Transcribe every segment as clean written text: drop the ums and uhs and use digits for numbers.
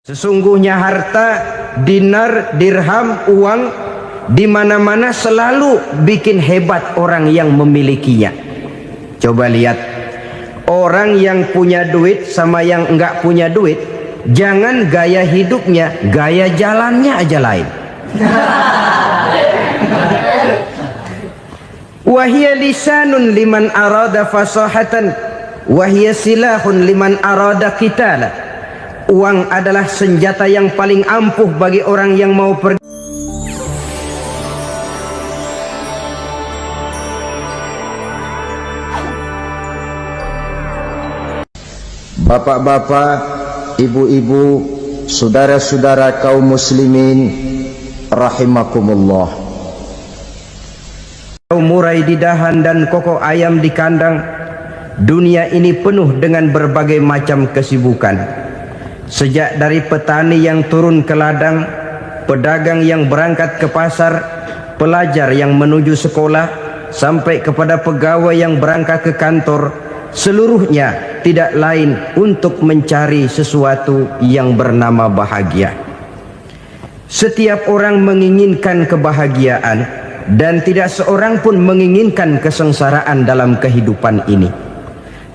Sesungguhnya harta, dinar, dirham, uang di mana-mana selalu bikin hebat orang yang memilikinya. Coba lihat, orang yang punya duit sama yang enggak punya duit, jangan gaya hidupnya, gaya jalannya aja lain. Wahia lisanun liman arada fasahatan, wahia silahun liman arada qitala. Uang adalah senjata yang paling ampuh bagi orang yang mau pergi. Bapak-bapak, ibu-ibu, saudara-saudara kaum muslimin rahimakumullah. Murai di dahan dan kokok ayam di kandang. Dunia ini penuh dengan berbagai macam kesibukan. Sejak dari petani yang turun ke ladang, pedagang yang berangkat ke pasar, pelajar yang menuju sekolah, sampai kepada pegawai yang berangkat ke kantor, seluruhnya tidak lain untuk mencari sesuatu yang bernama bahagia. Setiap orang menginginkan kebahagiaan, dan tidak seorang pun menginginkan kesengsaraan dalam kehidupan ini.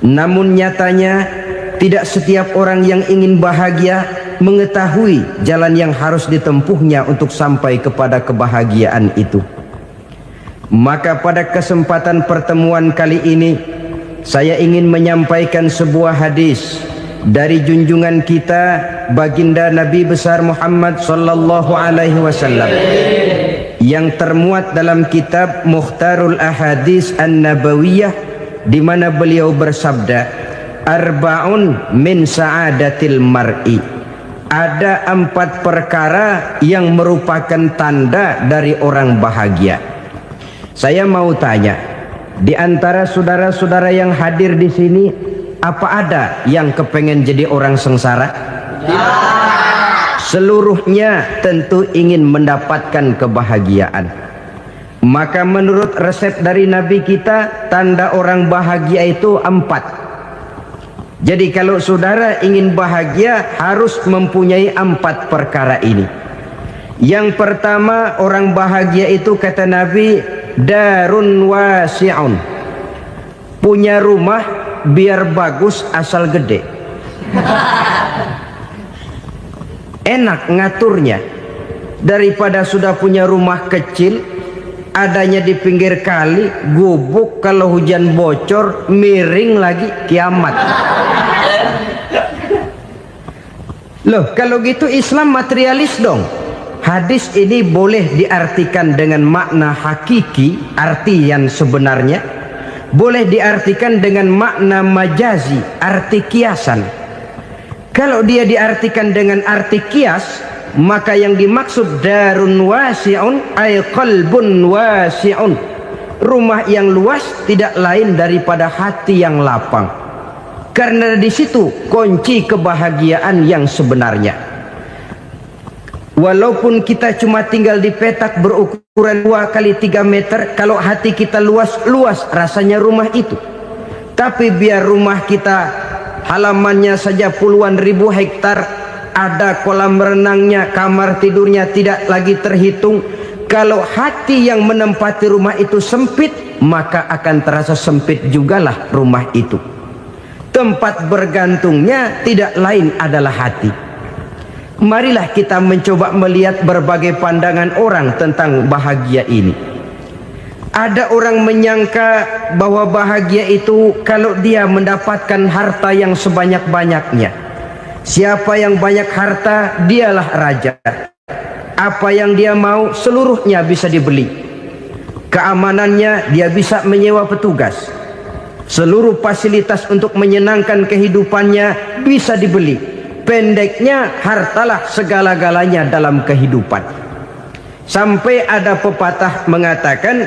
Namun nyatanya tidak setiap orang yang ingin bahagia mengetahui jalan yang harus ditempuhnya untuk sampai kepada kebahagiaan itu. Maka pada kesempatan pertemuan kali ini, saya ingin menyampaikan sebuah hadis dari junjungan kita baginda Nabi besar Muhammad sallallahu alaihi wasallam yang termuat dalam kitab Mukhtarul Ahadits An-Nabawiyah, di mana beliau bersabda, Arba'un min sa'adatil mar'i. Ada 4 perkara yang merupakan tanda dari orang bahagia. Saya mau tanya, di antara saudara-saudara yang hadir di sini, apa ada yang kepengen jadi orang sengsara? Ya. Seluruhnya tentu ingin mendapatkan kebahagiaan. Maka menurut resep dari Nabi kita, tanda orang bahagia itu 4. Jadi kalau saudara ingin bahagia, harus mempunyai 4 perkara ini. Yang pertama, orang bahagia itu kata Nabi, darun wasi'un. Punya rumah biar bagus asal gede. Enak ngaturnya. Daripada sudah punya rumah kecil, adanya di pinggir kali, gubuk, kalau hujan bocor, miring lagi, kiamat. Loh, kalau gitu Islam materialis dong. Hadis ini boleh diartikan dengan makna hakiki, arti yang sebenarnya. Boleh diartikan dengan makna majazi, arti kiasan. Kalau dia diartikan dengan arti kias, maka yang dimaksud darun wasi'un ay qalbun wasi'un. Rumah yang luas tidak lain daripada hati yang lapang. Karena di situ kunci kebahagiaan yang sebenarnya. Walaupun kita cuma tinggal di petak berukuran 2 kali 3 meter, kalau hati kita luas-luas rasanya rumah itu. Tapi biar rumah kita halamannya saja puluhan ribu hektar, ada kolam renangnya, kamar tidurnya tidak lagi terhitung. Kalau hati yang menempati rumah itu sempit, maka akan terasa sempit jugalah rumah itu. Tempat bergantungnya tidak lain adalah hati. Marilah kita mencoba melihat berbagai pandangan orang tentang bahagia ini. Ada orang menyangka bahwa bahagia itu kalau dia mendapatkan harta yang sebanyak-banyaknya. Siapa yang banyak harta, dialah raja. Apa yang dia mau, seluruhnya bisa dibeli. Keamanannya, dia bisa menyewa petugas. Seluruh fasilitas untuk menyenangkan kehidupannya bisa dibeli. Pendeknya, hartalah segala-galanya dalam kehidupan. Sampai ada pepatah mengatakan,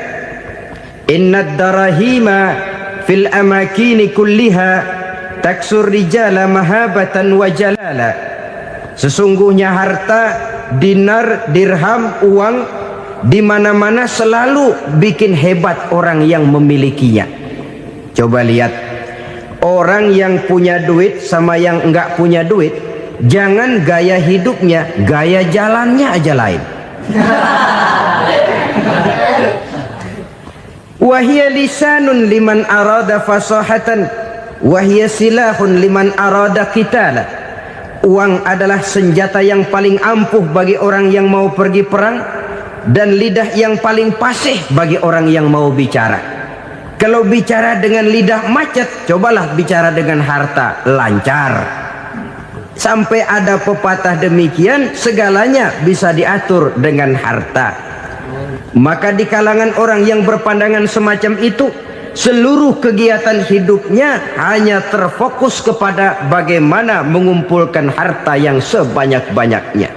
innad darahima fil amakini kulliha taksur rijala mahabatan wa jalala. Sesungguhnya harta, dinar, dirham, uang di mana-mana selalu bikin hebat orang yang memilikinya. Coba lihat, orang yang punya duit sama yang enggak punya duit, jangan gaya hidupnya, gaya jalannya aja lain. Wahia lisanun liman arada fasahatan, wahia silahun liman arada qitala. Uang adalah senjata yang paling ampuh bagi orang yang mau pergi perang, dan lidah yang paling fasih bagi orang yang mau bicara. Kalau bicara dengan lidah macet, cobalah bicara dengan harta, lancar. Sampai ada pepatah demikian, segalanya bisa diatur dengan harta. Maka di kalangan orang yang berpandangan semacam itu, seluruh kegiatan hidupnya hanya terfokus kepada bagaimana mengumpulkan harta yang sebanyak-banyaknya.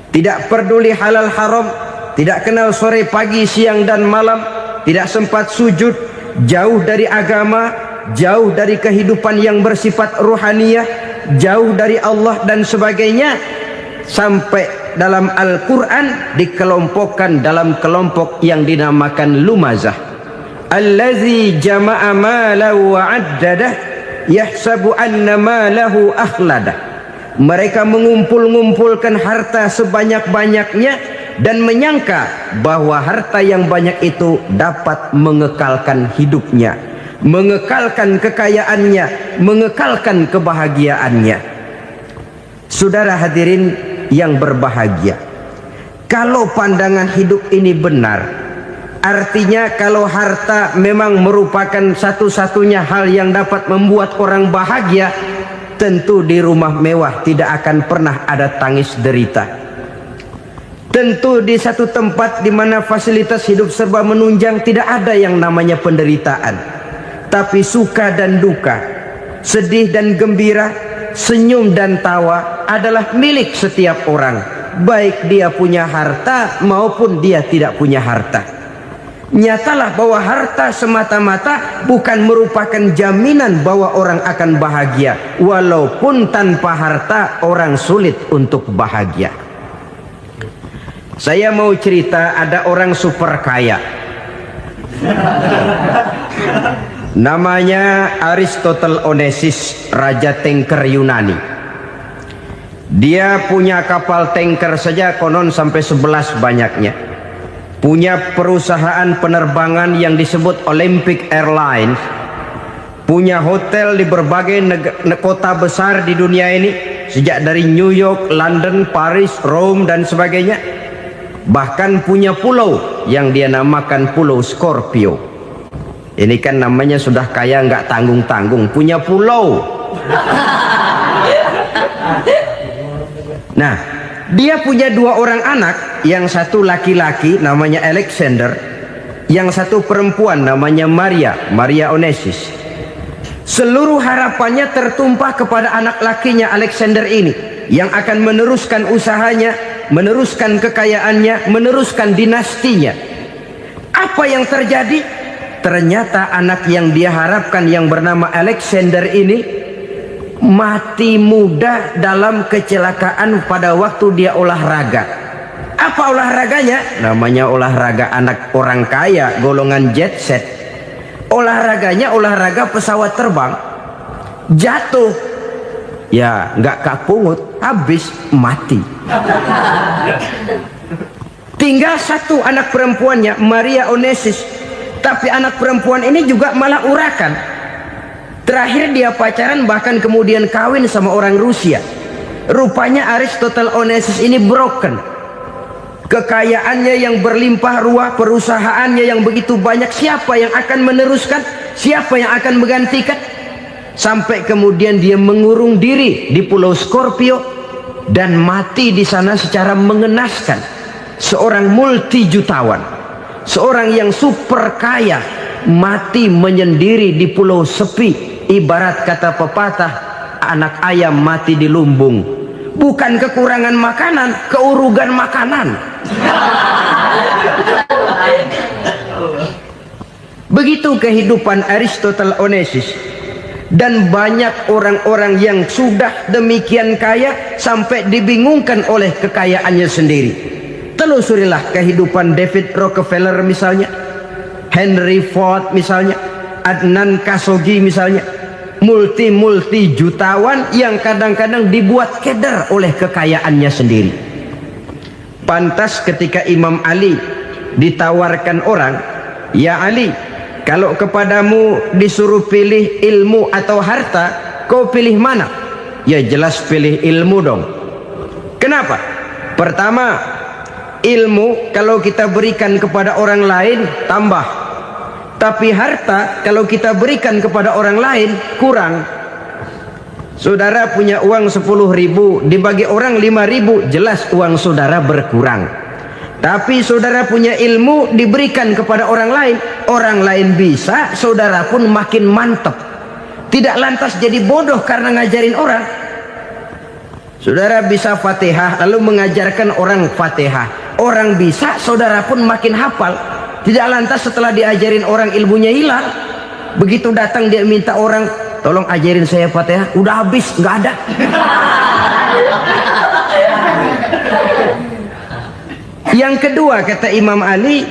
Tidak peduli halal haram, tidak kenal sore pagi siang dan malam, tidak sempat sujud, jauh dari agama, jauh dari kehidupan yang bersifat ruhaniyah, jauh dari Allah dan sebagainya. Sampai dalam Al-Quran dikelompokkan dalam kelompok yang dinamakan lumazah. Allazi jama'a malahu wa'addadah yahsabu anna malahu akhladah. Mereka mengumpul-ngumpulkan harta sebanyak-banyaknya dan menyangka bahwa harta yang banyak itu dapat mengekalkan hidupnya, mengekalkan kekayaannya, mengekalkan kebahagiaannya. Saudara hadirin yang berbahagia, kalau pandangan hidup ini benar, artinya kalau harta memang merupakan satu-satunya hal yang dapat membuat orang bahagia, tentu di rumah mewah tidak akan pernah ada tangis derita. Tentu di satu tempat di mana fasilitas hidup serba menunjang tidak ada yang namanya penderitaan. Tapi suka dan duka, sedih dan gembira, senyum dan tawa adalah milik setiap orang, baik dia punya harta maupun dia tidak punya harta. Nyatalah bahwa harta semata-mata bukan merupakan jaminan bahwa orang akan bahagia, walaupun tanpa harta orang sulit untuk bahagia. Saya mau cerita, ada orang super kaya, namanya Aristotle Onesimus, raja tanker Yunani. Dia punya kapal tanker saja konon sampai 11 banyaknya. Punya perusahaan penerbangan yang disebut Olympic Airlines. Punya hotel di berbagai kota besar di dunia ini, sejak dari New York, London, Paris, Rome dan sebagainya. Bahkan punya pulau yang dia namakan Pulau Scorpio. Ini kan namanya sudah kaya nggak tanggung-tanggung, punya pulau. Nah, dia punya 2 orang anak, yang satu laki-laki namanya Alexander, yang satu perempuan namanya Maria Onesimus. Seluruh harapannya tertumpah kepada anak lakinya Alexander ini, yang akan meneruskan usahanya, meneruskan kekayaannya, meneruskan dinastinya. Apa yang terjadi? Ternyata anak yang dia harapkan yang bernama Alexander ini mati muda dalam kecelakaan pada waktu dia olahraga. Apa olahraganya? Namanya olahraga anak orang kaya, golongan jet set. Olahraganya olahraga pesawat terbang. Jatuh, ya nggak kapungut, habis mati. Tinggal satu anak perempuannya, Maria Onesimus. Tapi anak perempuan ini juga malah urakan. Terakhir dia pacaran, bahkan kemudian kawin sama orang Rusia. Rupanya Aristotle Onesimus ini broken. Kekayaannya yang berlimpah ruah, perusahaannya yang begitu banyak, siapa yang akan meneruskan? Siapa yang akan menggantikan? Sampai kemudian dia mengurung diri di Pulau Scorpio dan mati di sana secara mengenaskan. Seorang multi jutawan, seorang yang super kaya, mati menyendiri di pulau sepi. Ibarat kata pepatah, anak ayam mati di lumbung. Bukan kekurangan makanan, keurugan makanan. Begitu kehidupan Aristotle Onesimus. Dan banyak orang-orang yang sudah demikian kaya sampai dibingungkan oleh kekayaannya sendiri. Telusurilah kehidupan David Rockefeller misalnya, Henry Ford misalnya, Adnan Khashoggi misalnya. multi jutawan yang kadang-kadang dibuat keder oleh kekayaannya sendiri. Pantas ketika Imam Ali ditawarkan orang, "Ya Ali, kalau kepadamu disuruh pilih ilmu atau harta, kau pilih mana?" Ya jelas pilih ilmu dong. Kenapa? Pertama, ilmu kalau kita berikan kepada orang lain tambah. Tapi harta kalau kita berikan kepada orang lain kurang. Saudara punya uang 10.000, dibagi orang 5.000, jelas uang saudara berkurang. Tapi saudara punya ilmu diberikan kepada orang lain bisa, saudara pun makin mantap. Tidak lantas jadi bodoh karena ngajarin orang. Saudara bisa Fatihah lalu mengajarkan orang Fatihah, orang bisa, saudara pun makin hafal. Tidak lantas setelah diajarin orang ilmunya hilang. Begitu datang dia minta orang, "Tolong ajarin saya Fatihah," udah habis, nggak ada. Yang kedua kata Imam Ali,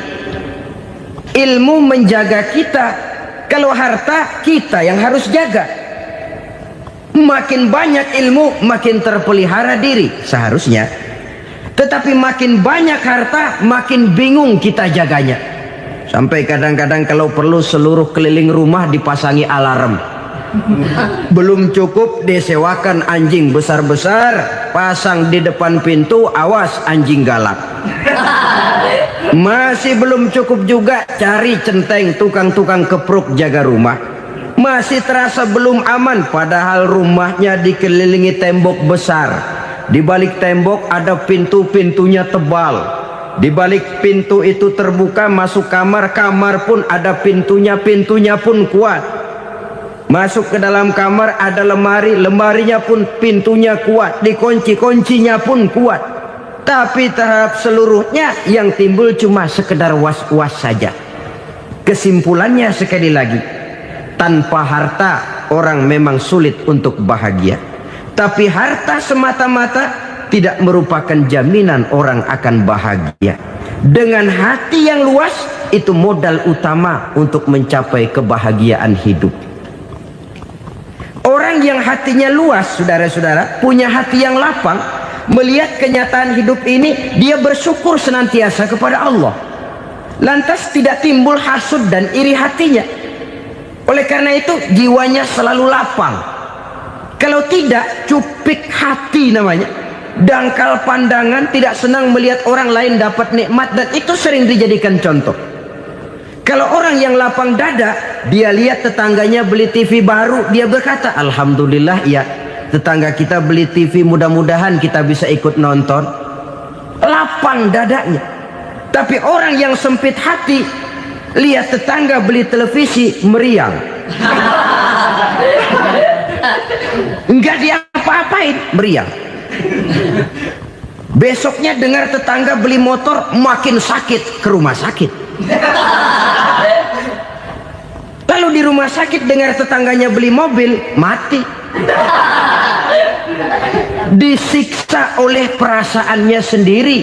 ilmu menjaga kita. Kalau harta kita yang harus jaga. Makin banyak ilmu makin terpelihara diri seharusnya. Tetapi makin banyak harta makin bingung kita jaganya. Sampai kadang-kadang kalau perlu seluruh keliling rumah dipasangi alarm. Belum cukup disewakan anjing besar-besar, pasang di depan pintu, awas anjing galak. Masih belum cukup juga cari centeng tukang-tukang kepruk jaga rumah. Masih terasa belum aman, padahal rumahnya dikelilingi tembok besar. Di balik tembok ada pintu-pintunya tebal. Di balik pintu itu terbuka masuk kamar, kamar pun ada pintunya, pintunya pun kuat. Masuk ke dalam kamar ada lemari, lemarinya pun pintunya kuat, dikunci, kuncinya pun kuat. Tapi terhadap seluruhnya yang timbul cuma sekedar was-was saja. Kesimpulannya sekali lagi, tanpa harta orang memang sulit untuk bahagia. Tapi harta semata-mata tidak merupakan jaminan orang akan bahagia. Dengan hati yang luas, itu modal utama untuk mencapai kebahagiaan hidup. Orang yang hatinya luas, saudara-saudara, punya hati yang lapang, melihat kenyataan hidup ini, dia bersyukur senantiasa kepada Allah. Lantas tidak timbul hasud dan iri hatinya. Oleh karena itu, jiwanya selalu lapang. Kalau tidak, cupik hati namanya. Dangkal pandangan, tidak senang melihat orang lain dapat nikmat, dan itu sering dijadikan contoh. Kalau orang yang lapang dada, dia lihat tetangganya beli TV baru, dia berkata, "Alhamdulillah ya, tetangga kita beli TV, mudah-mudahan kita bisa ikut nonton." Lapang dadanya. Tapi orang yang sempit hati, lihat tetangga beli televisi, meriang. Enggak diapa-apain, meriang. Besoknya dengar tetangga beli motor, makin sakit, ke rumah sakit. Lalu di rumah sakit dengar tetangganya beli mobil, mati. Disiksa oleh perasaannya sendiri.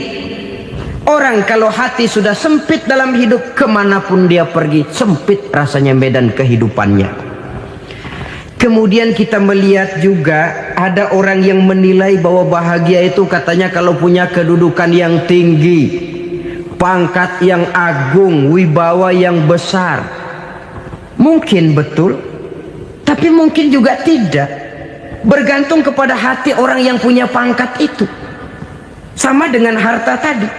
Orang kalau hati sudah sempit dalam hidup, kemanapun dia pergi, sempit rasanya medan kehidupannya. Kemudian kita melihat juga ada orang yang menilai bahwa bahagia itu katanya kalau punya kedudukan yang tinggi, pangkat yang agung, wibawa yang besar. Mungkin betul, tapi mungkin juga tidak. Bergantung kepada hati orang yang punya pangkat itu. Sama dengan harta tadi.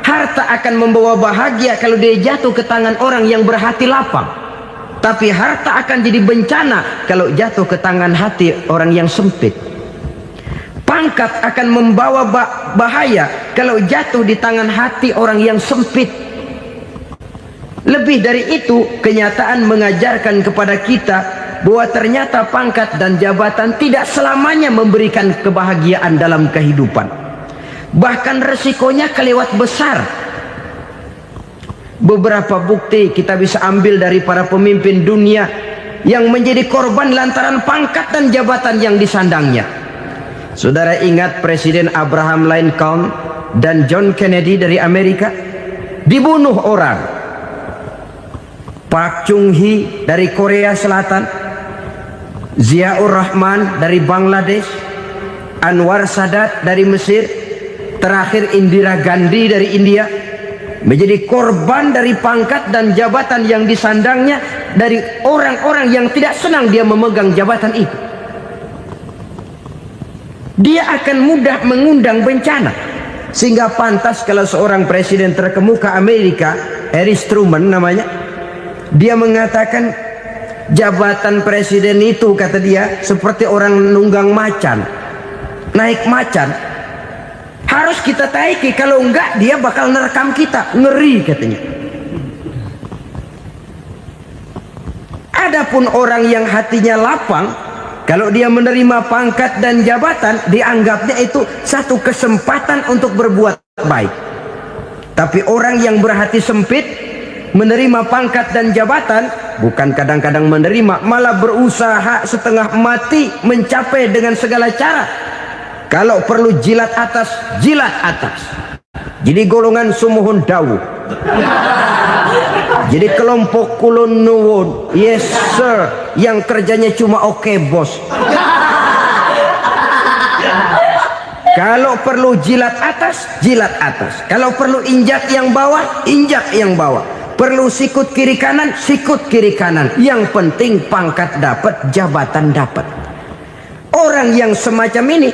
Harta akan membawa bahagia kalau dia jatuh ke tangan orang yang berhati lapang. Tapi harta akan jadi bencana kalau jatuh ke tangan hati orang yang sempit. Pangkat akan membawa bahaya kalau jatuh di tangan hati orang yang sempit. Lebih dari itu, kenyataan mengajarkan kepada kita bahwa ternyata pangkat dan jabatan tidak selamanya memberikan kebahagiaan dalam kehidupan. Bahkan resikonya kelewat besar. Beberapa bukti kita bisa ambil dari para pemimpin dunia yang menjadi korban lantaran pangkat dan jabatan yang disandangnya. Saudara ingat Presiden Abraham Lincoln dan John Kennedy dari Amerika? Dibunuh orang. Park Chung-hee dari Korea Selatan Ziaur Rahman dari Bangladesh, Anwar Sadat dari Mesir, terakhir Indira Gandhi dari India, menjadi korban dari pangkat dan jabatan yang disandangnya dari orang-orang yang tidak senang dia memegang jabatan itu. Dia akan mudah mengundang bencana, sehingga pantas kalau seorang presiden terkemuka Amerika, Harry Truman namanya, dia mengatakan jabatan presiden itu, kata dia, seperti orang nunggang macan, naik macan, harus kita taiki, kalau enggak dia bakal nerekam kita, ngeri katanya. Adapun orang yang hatinya lapang, kalau dia menerima pangkat dan jabatan, dianggapnya itu satu kesempatan untuk berbuat baik. Tapi orang yang berhati sempit, menerima pangkat dan jabatan, bukan kadang-kadang menerima, malah berusaha setengah mati mencapai dengan segala cara. Kalau perlu jilat atas, jilat atas. Jadi golongan sumuhun dawu. Jadi kelompok kulon nuwun, yes sir, yang kerjanya cuma oke bos. Kalau perlu jilat atas, jilat atas. Kalau perlu injak yang bawah, injak yang bawah. Perlu sikut kiri kanan, sikut kiri kanan. Yang penting pangkat dapat, jabatan dapat. Orang yang semacam ini,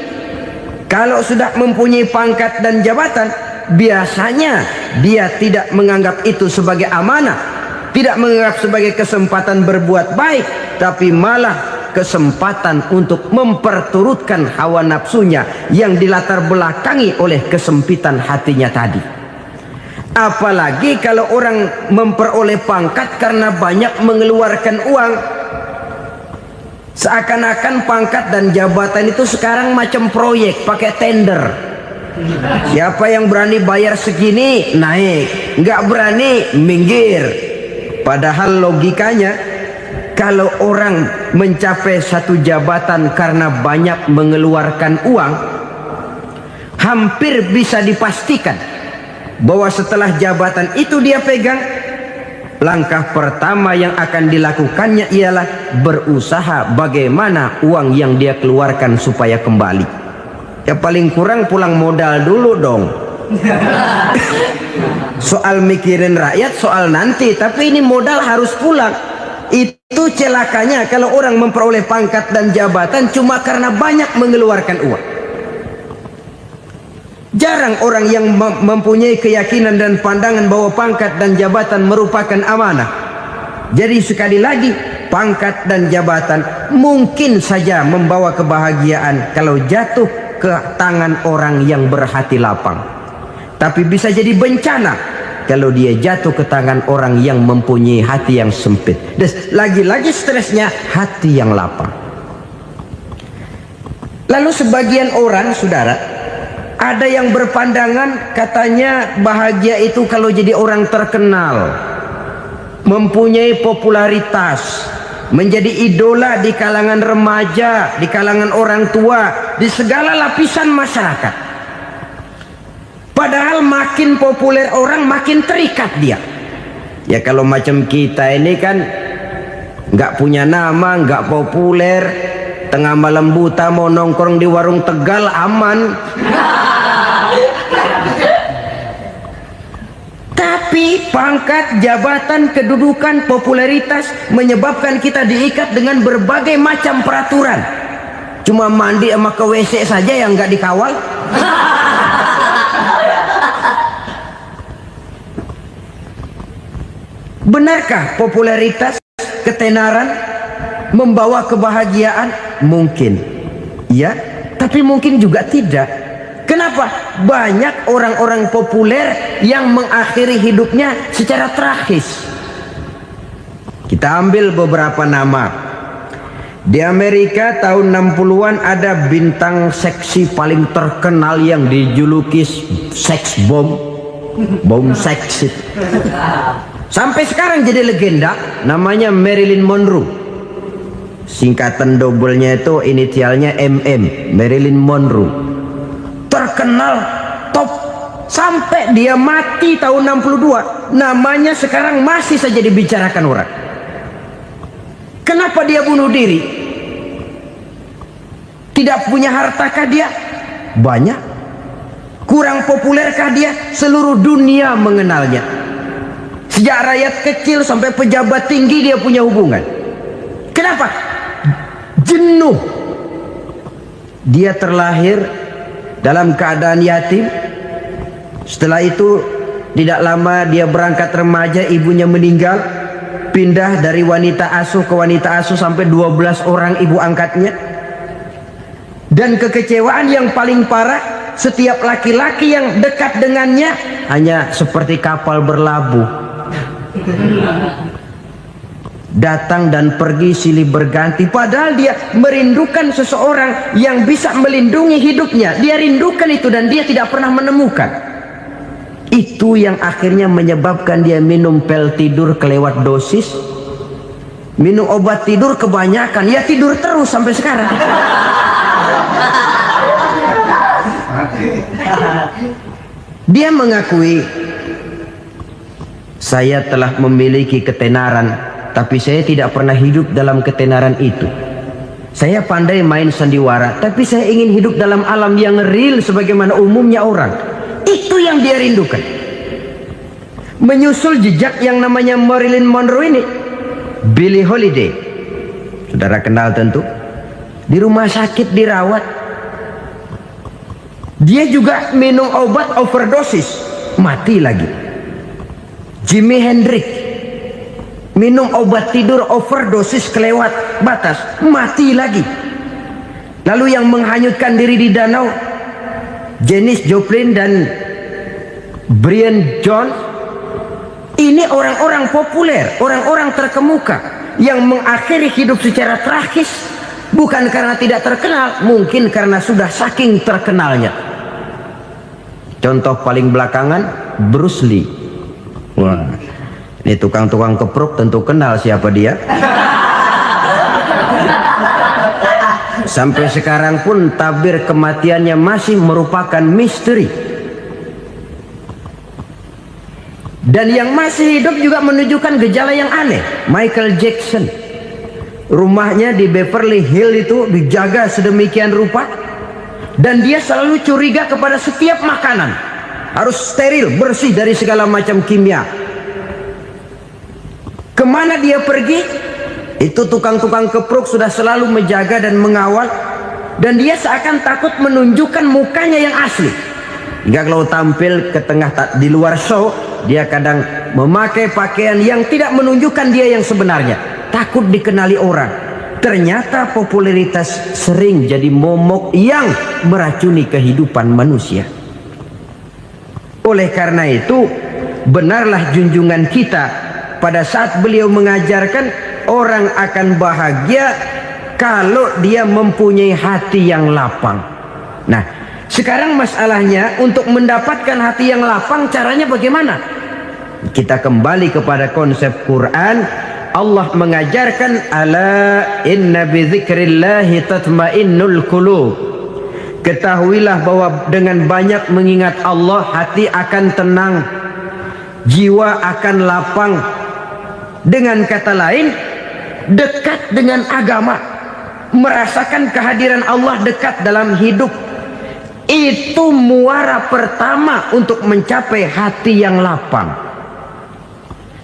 kalau sudah mempunyai pangkat dan jabatan, biasanya dia tidak menganggap itu sebagai amanah, tidak menganggap sebagai kesempatan berbuat baik, tapi malah kesempatan untuk memperturutkan hawa nafsunya yang dilatar belakangi oleh kesempitan hatinya tadi. Apalagi kalau orang memperoleh pangkat karena banyak mengeluarkan uang, seakan-akan pangkat dan jabatan itu sekarang macam proyek, pakai tender. Siapa yang berani bayar segini naik, nggak berani minggir. Padahal logikanya, kalau orang mencapai satu jabatan karena banyak mengeluarkan uang, hampir bisa dipastikan bahwa setelah jabatan itu dia pegang, langkah pertama yang akan dilakukannya ialah berusaha bagaimana uang yang dia keluarkan supaya kembali. Ya paling kurang pulang modal dulu dong. Soal mikirin rakyat soal nanti, tapi ini modal harus pulang. Itu celakanya kalau orang memperoleh pangkat dan jabatan cuma karena banyak mengeluarkan uang. Jarang orang yang mempunyai keyakinan dan pandangan bahwa pangkat dan jabatan merupakan amanah. Jadi sekali lagi, pangkat dan jabatan mungkin saja membawa kebahagiaan kalau jatuh ke tangan orang yang berhati lapang, tapi bisa jadi bencana kalau dia jatuh ke tangan orang yang mempunyai hati yang sempit. Dan lagi-lagi stresnya hati yang lapang. Lalu sebagian orang, saudara, ada yang berpandangan katanya bahagia itu kalau jadi orang terkenal, mempunyai popularitas, menjadi idola di kalangan remaja, di kalangan orang tua, di segala lapisan masyarakat. Padahal makin populer orang, makin terikat dia. Ya kalau macam kita ini kan nggak punya nama, nggak populer, tengah malam buta mau nongkrong di warung Tegal aman. Tapi pangkat, jabatan, kedudukan, popularitas menyebabkan kita diikat dengan berbagai macam peraturan. Cuma mandi sama ke WC saja yang nggak dikawal. Benarkah popularitas, ketenaran membawa kebahagiaan? Mungkin ya, tapi mungkin juga tidak. Kenapa? Banyak orang-orang populer yang mengakhiri hidupnya secara tragis. Kita ambil beberapa nama. Di Amerika tahun 60-an ada bintang seksi paling terkenal yang dijuluki sex bomb, bom seks. Sampai sekarang jadi legenda, namanya Marilyn Monroe. Singkatan doublenya itu inisialnya MM, Marilyn Monroe. Terkenal top sampai dia mati tahun 62, namanya sekarang masih saja dibicarakan orang. Kenapa dia bunuh diri? Tidak punya hartakah dia? Banyak. Kurang populerkah dia? Seluruh dunia mengenalnya. Sejak rakyat kecil sampai pejabat tinggi dia punya hubungan. Kenapa? Jenuh. Dia terlahir dalam keadaan yatim. Setelah itu tidak lama dia berangkat remaja, ibunya meninggal. Pindah dari wanita asuh ke wanita asuh sampai 12 orang ibu angkatnya. Dan kekecewaan yang paling parah, setiap laki-laki yang dekat dengannya hanya seperti kapal berlabuh. Datang dan pergi silih berganti. Padahal dia merindukan seseorang yang bisa melindungi hidupnya. Dia rindukan itu dan dia tidak pernah menemukan. Itu yang akhirnya menyebabkan dia minum pil tidur kelewat dosis. Minum obat tidur kebanyakan. Ya tidur terus sampai sekarang. Dia mengakui, saya telah memiliki ketenaran, tapi saya tidak pernah hidup dalam ketenaran itu. Saya pandai main sandiwara, tapi saya ingin hidup dalam alam yang real sebagaimana umumnya orang. Itu yang dia rindukan. Menyusul jejak yang namanya Marilyn Monroe ini, Billie Holiday, saudara kenal tentu. Di rumah sakit dirawat. Dia juga minum obat overdosis, mati lagi. Jimi Hendrix minum obat tidur overdosis kelewat batas, mati lagi. Lalu yang menghanyutkan diri di danau, Janis Joplin dan Brian Jones. Ini orang-orang populer, orang-orang terkemuka yang mengakhiri hidup secara tragis. Bukan karena tidak terkenal, mungkin karena sudah saking terkenalnya. Contoh paling belakangan, Bruce Lee. Wah, ini tukang-tukang kepruk tentu kenal siapa dia. Sampai sekarang pun tabir kematiannya masih merupakan misteri. Dan yang masih hidup juga menunjukkan gejala yang aneh. Michael Jackson, rumahnya di Beverly Hills itu dijaga sedemikian rupa. Dan dia selalu curiga kepada setiap makanan. Harus steril, bersih dari segala macam kimia. Kemana dia pergi, itu tukang-tukang kepruk sudah selalu menjaga dan mengawal. Dan dia seakan takut menunjukkan mukanya yang asli. Hingga kalau tampil ke tengah di luar show, dia kadang memakai pakaian yang tidak menunjukkan dia yang sebenarnya. Takut dikenali orang. Ternyata popularitas sering jadi momok yang meracuni kehidupan manusia. Oleh karena itu, benarlah junjungan kita pada saat beliau mengajarkan orang akan bahagia kalau dia mempunyai hati yang lapang. Nah, sekarang masalahnya untuk mendapatkan hati yang lapang caranya bagaimana? Kita kembali kepada konsep Quran. Allah mengajarkan, ala inna bi dzikrillahi tatmainnul qulub. Ketahuilah bahwa dengan banyak mengingat Allah, hati akan tenang, jiwa akan lapang. Dengan kata lain, dekat dengan agama, merasakan kehadiran Allah dekat dalam hidup. Itu muara pertama untuk mencapai hati yang lapang.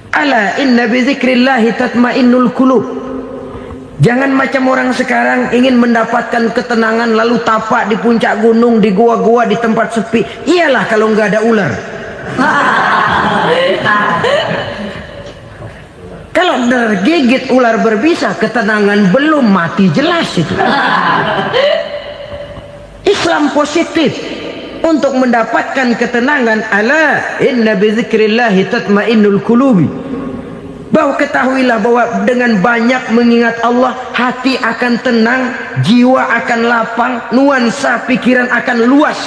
Ala inna bi dzikrillahi tatmainnul qulub. Jangan macam orang sekarang ingin mendapatkan ketenangan lalu tapak di puncak gunung, di gua-gua, di tempat sepi. Iyalah kalau nggak ada ular. Kalau tergigit ular berbisa, ketenangan belum, mati jelas itu. Islam positif untuk mendapatkan ketenangan. Ala inna bi dzikrillahi tatmainnul qulubi. Bahwa ketahuilah bahwa dengan banyak mengingat Allah, hati akan tenang, jiwa akan lapang, nuansa pikiran akan luas.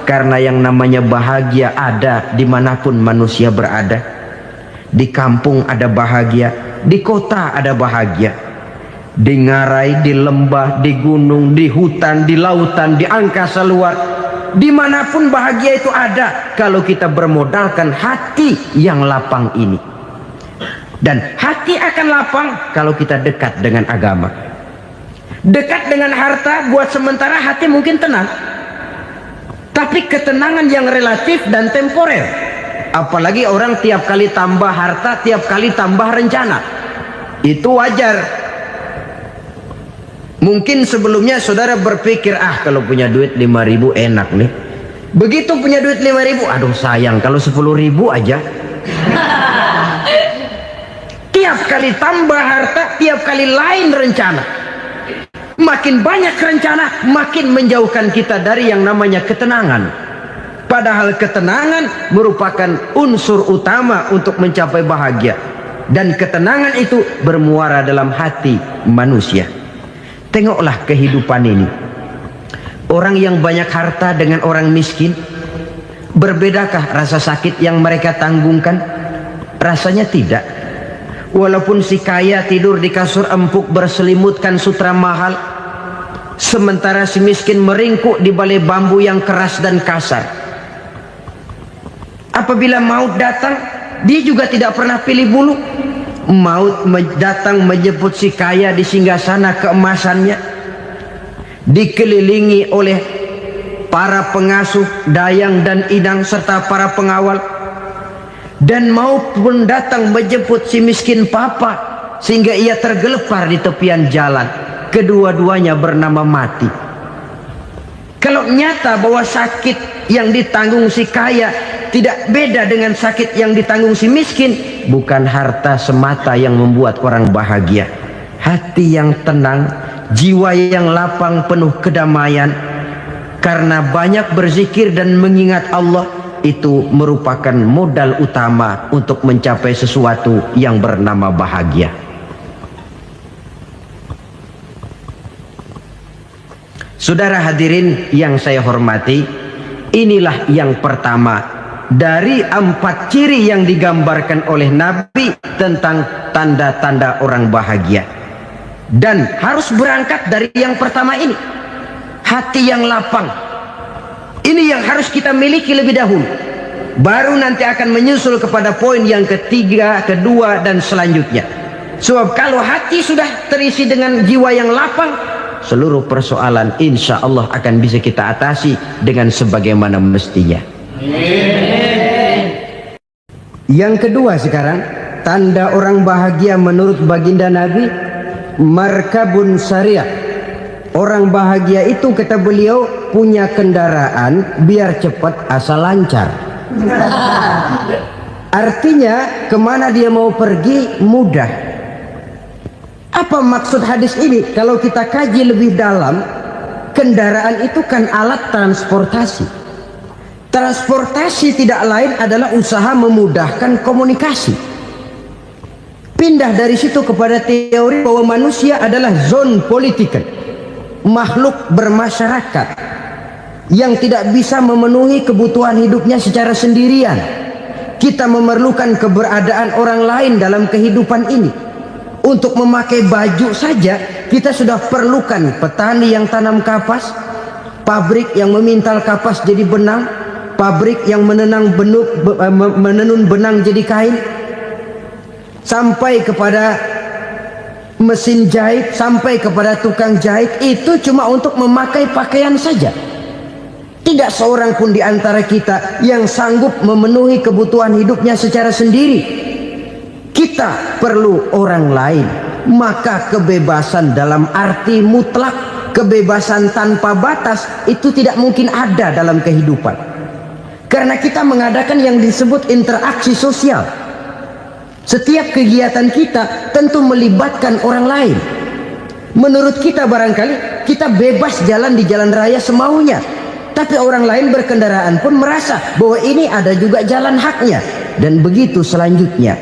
Karena yang namanya bahagia ada dimanapun manusia berada. Di kampung ada bahagia, di kota ada bahagia, di ngarai, di lembah, di gunung, di hutan, di lautan, di angkasa luar. Dimanapun bahagia itu ada kalau kita bermodalkan hati yang lapang ini. Dan hati akan lapang kalau kita dekat dengan agama. Dekat dengan harta buat sementara hati mungkin tenang, tapi ketenangan yang relatif dan temporer. Apalagi orang tiap kali tambah harta, tiap kali tambah rencana, itu wajar. Mungkin sebelumnya saudara berpikir, kalau punya duit 5.000 enak nih. Begitu punya duit 5.000, aduh sayang kalau 10.000 aja. Tiap kali tambah harta, tiap kali lain rencana. Makin banyak rencana, makin menjauhkan kita dari yang namanya ketenangan. Padahal ketenangan merupakan unsur utama untuk mencapai bahagia. Dan ketenangan itu bermuara dalam hati manusia. Tengoklah kehidupan ini. Orang yang banyak harta dengan orang miskin, berbedakah rasa sakit yang mereka tanggungkan? Rasanya tidak. Walaupun si kaya tidur di kasur empuk berselimutkan sutra mahal, sementara si miskin meringkuk di balai bambu yang keras dan kasar. Apabila maut datang, dia juga tidak pernah pilih bulu. Maut datang menjemput si kaya di singgasana keemasannya, dikelilingi oleh para pengasuh, dayang dan inang serta para pengawal. Dan maut pun datang menjemput si miskin papa, sehingga ia tergelepar di tepian jalan. Kedua-duanya bernama mati. Kalau nyata bahwa sakit yang ditanggung si kaya tidak beda dengan sakit yang ditanggung si miskin, bukan harta semata yang membuat orang bahagia. Hati yang tenang, jiwa yang lapang penuh kedamaian, karena banyak berzikir dan mengingat Allah, itu merupakan modal utama untuk mencapai sesuatu yang bernama bahagia. Saudara hadirin yang saya hormati, inilah yang pertama dari 4 ciri yang digambarkan oleh Nabi tentang tanda-tanda orang bahagia. Dan harus berangkat dari yang pertama ini, hati yang lapang. Ini yang harus kita miliki lebih dahulu. Baru nanti akan menyusul kepada poin yang ketiga, kedua, dan selanjutnya. Sebab kalau hati sudah terisi dengan jiwa yang lapang, seluruh persoalan insya Allah akan bisa kita atasi dengan sebagaimana mestinya. Yang kedua sekarang, tanda orang bahagia menurut baginda Nabi, markabun syariah. Orang bahagia itu, kata beliau, punya kendaraan biar cepat asal lancar. Artinya kemana dia mau pergi mudah. Apa maksud hadis ini? Kalau kita kaji lebih dalam, kendaraan itu kan alat transportasi. Transportasi tidak lain adalah usaha memudahkan komunikasi. Pindah dari situ kepada teori bahwa manusia adalah zon political, makhluk bermasyarakat yang tidak bisa memenuhi kebutuhan hidupnya secara sendirian. Kita memerlukan keberadaan orang lain dalam kehidupan ini. Untuk memakai baju saja kita sudah perlukan petani yang tanam kapas, pabrik yang memintal kapas jadi benang, pabrik yang menenun benang jadi kain, sampai kepada mesin jahit, sampai kepada tukang jahit. Itu cuma untuk memakai pakaian saja. Tidak seorang pun di antara kita yang sanggup memenuhi kebutuhan hidupnya secara sendiri. Kita perlu orang lain. Maka kebebasan dalam arti mutlak, kebebasan tanpa batas, itu tidak mungkin ada dalam kehidupan. Karena kita mengadakan yang disebut interaksi sosial. Setiap kegiatan kita tentu melibatkan orang lain. Menurut kita barangkali kita bebas jalan di jalan raya semaunya, tapi orang lain berkendaraan pun merasa bahwa ini ada juga jalan haknya, dan begitu selanjutnya.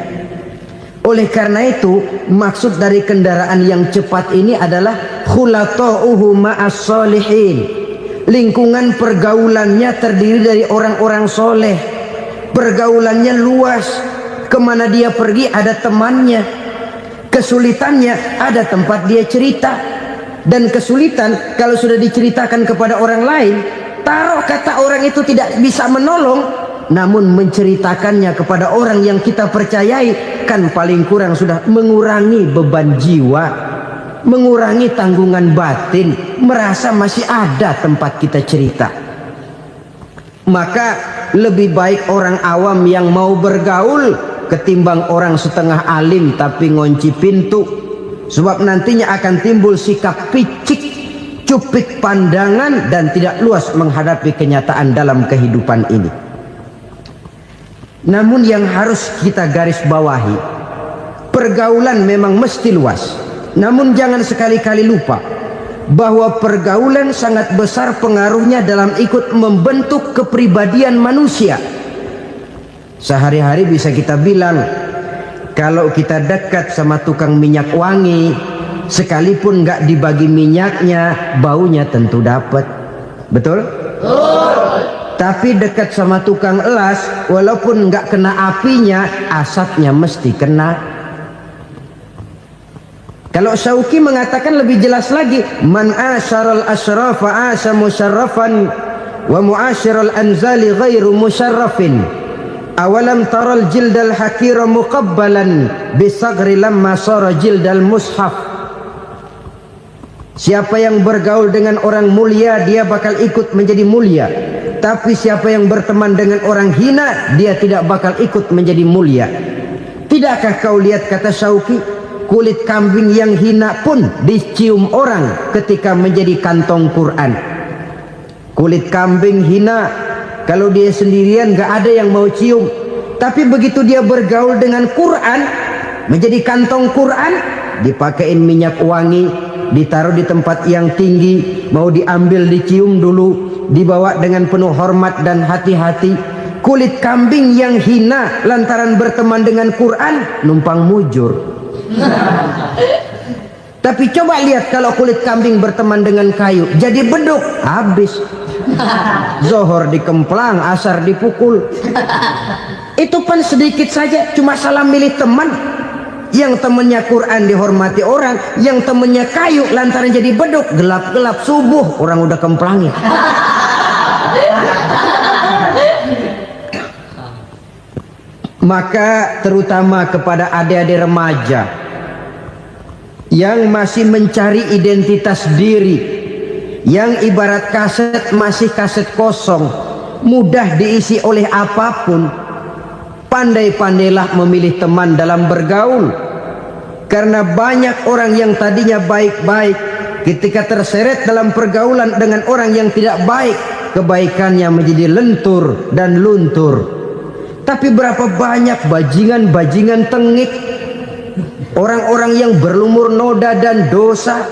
Oleh karena itu, maksud dari kendaraan yang cepat ini adalah khulata'uhu ma'as solihin. Lingkungan pergaulannya terdiri dari orang-orang soleh. Pergaulannya luas. Kemana dia pergi ada temannya. Kesulitannya ada tempat dia cerita. Dan kesulitan kalau sudah diceritakan kepada orang lain, taruh kata orang itu tidak bisa menolong, namun menceritakannya kepada orang yang kita percayai, kan paling kurang sudah mengurangi beban jiwa. mengurangi tanggungan batin, merasa masih ada tempat kita cerita. Maka lebih baik orang awam yang mau bergaul ketimbang orang setengah alim tapi ngunci pintu. Sebab nantinya akan timbul sikap picik, cupik pandangan, dan tidak luas menghadapi kenyataan dalam kehidupan ini. Namun yang harus kita garis bawahi, pergaulan memang mesti luas. Namun jangan sekali-kali lupa bahwa pergaulan sangat besar pengaruhnya dalam ikut membentuk kepribadian manusia. Sehari-hari bisa kita bilang, kalau kita dekat sama tukang minyak wangi, sekalipun nggak dibagi minyaknya, baunya tentu dapat. Betul? Tapi dekat sama tukang elas, walaupun nggak kena apinya, asapnya mesti kena. Kalau Syauqi mengatakan lebih jelas lagi, man asyaral asyrafa asa musyarrafan wa muasyiral anzali ghairu musyarrafin. Awalam taral jildal hakira muqabbalan bisagri lamma sara jildal mushaf. Siapa yang bergaul dengan orang mulia, dia bakal ikut menjadi mulia. Tapi siapa yang berteman dengan orang hina, dia tidak bakal ikut menjadi mulia. Tidakkah kau lihat, kata Syauqi, kulit kambing yang hina pun dicium orang ketika menjadi kantong Quran. Kulit kambing hina, kalau dia sendirian gak ada yang mau cium. Tapi begitu dia bergaul dengan Quran, menjadi kantong Quran, dipakein minyak wangi, ditaruh di tempat yang tinggi, mau diambil dicium dulu, dibawa dengan penuh hormat dan hati-hati. Kulit kambing yang hina lantaran berteman dengan Quran, numpang mujur. Tapi coba lihat kalau kulit kambing berteman dengan kayu, jadi beduk, habis. Zohor dikemplang, asar dipukul. Itu pun sedikit saja, cuma salah milih teman. Yang temannya Quran dihormati orang, yang temannya kayu lantaran jadi beduk, gelap-gelap subuh orang udah kemplangin. Maka terutama kepada adik-adik remaja yang masih mencari identitas diri, yang ibarat kaset masih kaset kosong, mudah diisi oleh apapun, pandai-pandailah memilih teman dalam bergaul. Karena banyak orang yang tadinya baik-baik, ketika terseret dalam pergaulan dengan orang yang tidak baik, kebaikannya menjadi lentur dan luntur. Tapi berapa banyak bajingan-bajingan tengik, orang-orang yang berlumur noda dan dosa,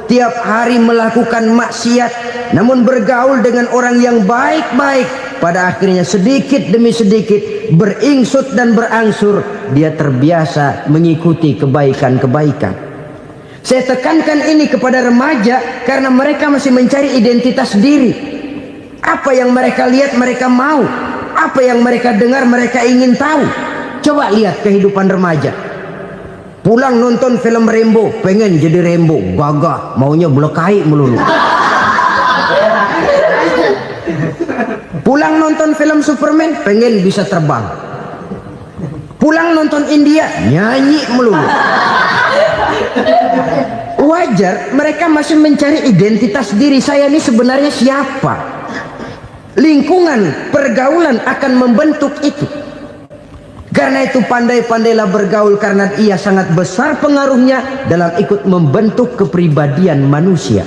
tiap hari melakukan maksiat, namun bergaul dengan orang yang baik-baik, pada akhirnya sedikit demi sedikit beringsut dan berangsur dia terbiasa mengikuti kebaikan-kebaikan. Saya tekankan ini kepada remaja karena mereka masih mencari identitas diri. Apa yang mereka lihat mereka mau, apa yang mereka dengar mereka ingin tahu. Coba lihat kehidupan remaja. Pulang nonton film Rambo, pengen jadi Rambo, gagah, maunya belekai melulu. Pulang nonton film Superman, pengen bisa terbang. Pulang nonton India, nyanyi melulu. Wajar, mereka masih mencari identitas diri. Saya ini sebenarnya siapa? Lingkungan, pergaulan akan membentuk itu. Karena itu pandai-pandailah bergaul, karena ia sangat besar pengaruhnya dalam ikut membentuk kepribadian manusia.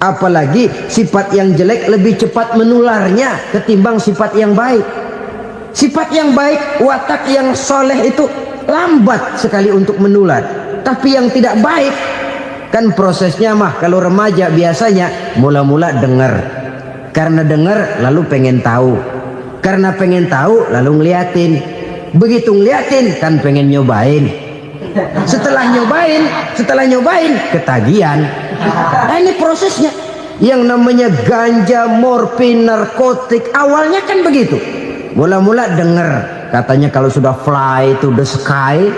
Apalagi sifat yang jelek lebih cepat menularnya ketimbang sifat yang baik. Sifat yang baik, watak yang soleh itu lambat sekali untuk menular. Tapi yang tidak baik, kan prosesnya mah kalau remaja biasanya mula-mula dengar. Karena dengar lalu pengen tahu. Karena pengen tahu lalu ngeliatin. Begitu ngeliatin kan pengen nyobain. Setelah nyobain ketagihan. Nah, ini prosesnya. Yang namanya ganja, morfin, narkotik, awalnya kan begitu. Mula-mula dengar, katanya kalau sudah fly to the sky,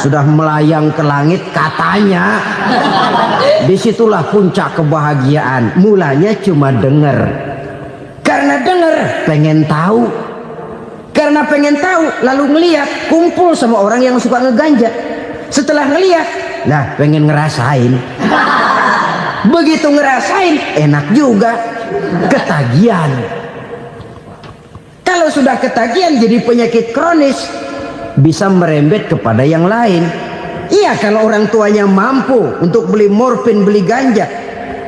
sudah melayang ke langit, katanya disitulah puncak kebahagiaan. Mulanya cuma dengar. Karena dengar pengen tahu. Karena pengen tahu lalu ngeliat, kumpul sama orang yang suka ngeganja. Setelah ngeliat, Lah pengen ngerasain. Begitu ngerasain enak juga, ketagihan. Kalau sudah ketagihan jadi penyakit kronis, bisa merembet kepada yang lain. Iya, kalau orang tuanya mampu untuk beli morfin, beli ganja.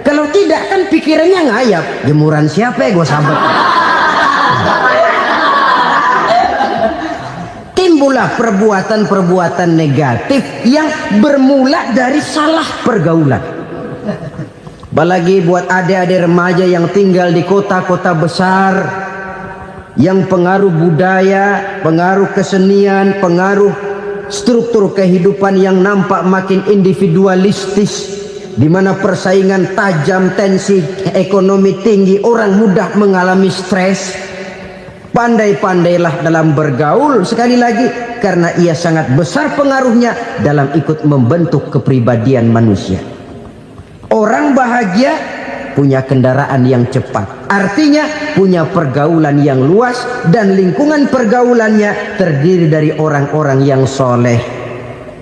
Kalau tidak kan pikirannya ngayap, jemuran siapa ya gue sabet. Timbullah perbuatan-perbuatan negatif yang bermula dari salah pergaulan. Apalagi buat adik-adik remaja yang tinggal di kota-kota besar, yang pengaruh budaya, pengaruh kesenian, pengaruh struktur kehidupan yang nampak makin individualistis, di mana persaingan tajam, tensi ekonomi tinggi, orang mudah mengalami stres. Pandai-pandailah dalam bergaul, sekali lagi, karena ia sangat besar pengaruhnya dalam ikut membentuk kepribadian manusia. Orang bahagia punya kendaraan yang cepat, artinya punya pergaulan yang luas, dan lingkungan pergaulannya terdiri dari orang-orang yang soleh.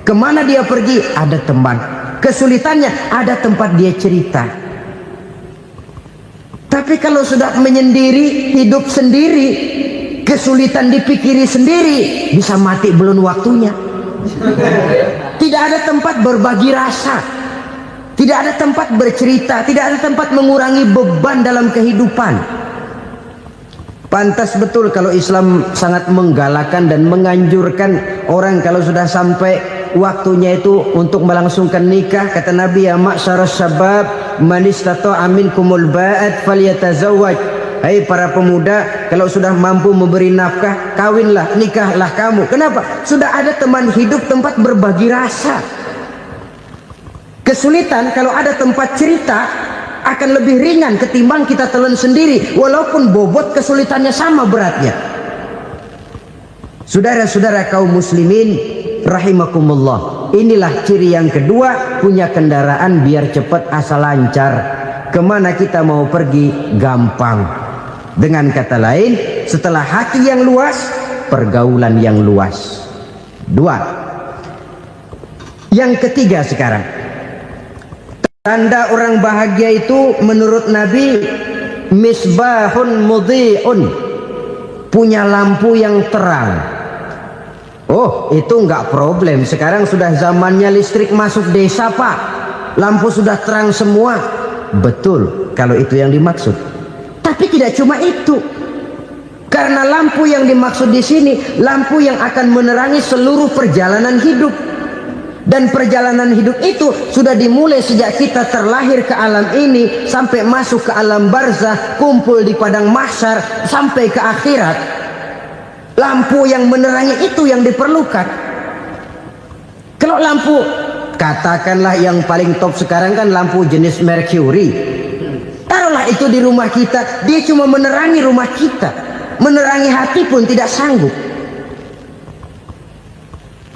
Kemana dia pergi ada teman, kesulitannya ada tempat dia cerita. Tapi kalau sudah menyendiri, hidup sendiri, kesulitan dipikiri sendiri, bisa mati belum waktunya. Tidak ada tempat berbagi rasa, tidak ada tempat bercerita, tidak ada tempat mengurangi beban dalam kehidupan. Pantas betul kalau Islam sangat menggalakkan dan menganjurkan orang kalau sudah sampai waktunya itu untuk melangsungkan nikah. Kata Nabi, ya ma'syaras syabab man istata'a minkumul ba'at falyatazawwaj. Hai para pemuda, kalau sudah mampu memberi nafkah, kawinlah, nikahlah kamu. Kenapa? Sudah ada teman hidup, tempat berbagi rasa. Kesulitan kalau ada tempat cerita akan lebih ringan ketimbang kita telan sendiri, walaupun bobot kesulitannya sama beratnya. Saudara-saudara kaum muslimin rahimakumullah, inilah ciri yang kedua, punya kendaraan biar cepat asal lancar. Kemana kita mau pergi gampang. Dengan kata lain, setelah hati yang luas, pergaulan yang luas. Dua. Yang ketiga sekarang, tanda orang bahagia itu menurut Nabi, misbahun mudhi'un, punya lampu yang terang. Oh, itu enggak problem. Sekarang sudah zamannya listrik masuk desa, Pak. Lampu sudah terang semua. Betul, kalau itu yang dimaksud. Tapi tidak cuma itu. Karena lampu yang dimaksud di sini, lampu yang akan menerangi seluruh perjalanan hidup. Dan perjalanan hidup itu sudah dimulai sejak kita terlahir ke alam ini, sampai masuk ke alam barzah, kumpul di padang mahsyar, sampai ke akhirat. Lampu yang menerangi itu yang diperlukan. Kalau lampu, katakanlah yang paling top sekarang kan lampu jenis Mercury. Taruhlah itu di rumah kita, dia cuma menerangi rumah kita, menerangi hati pun tidak sanggup.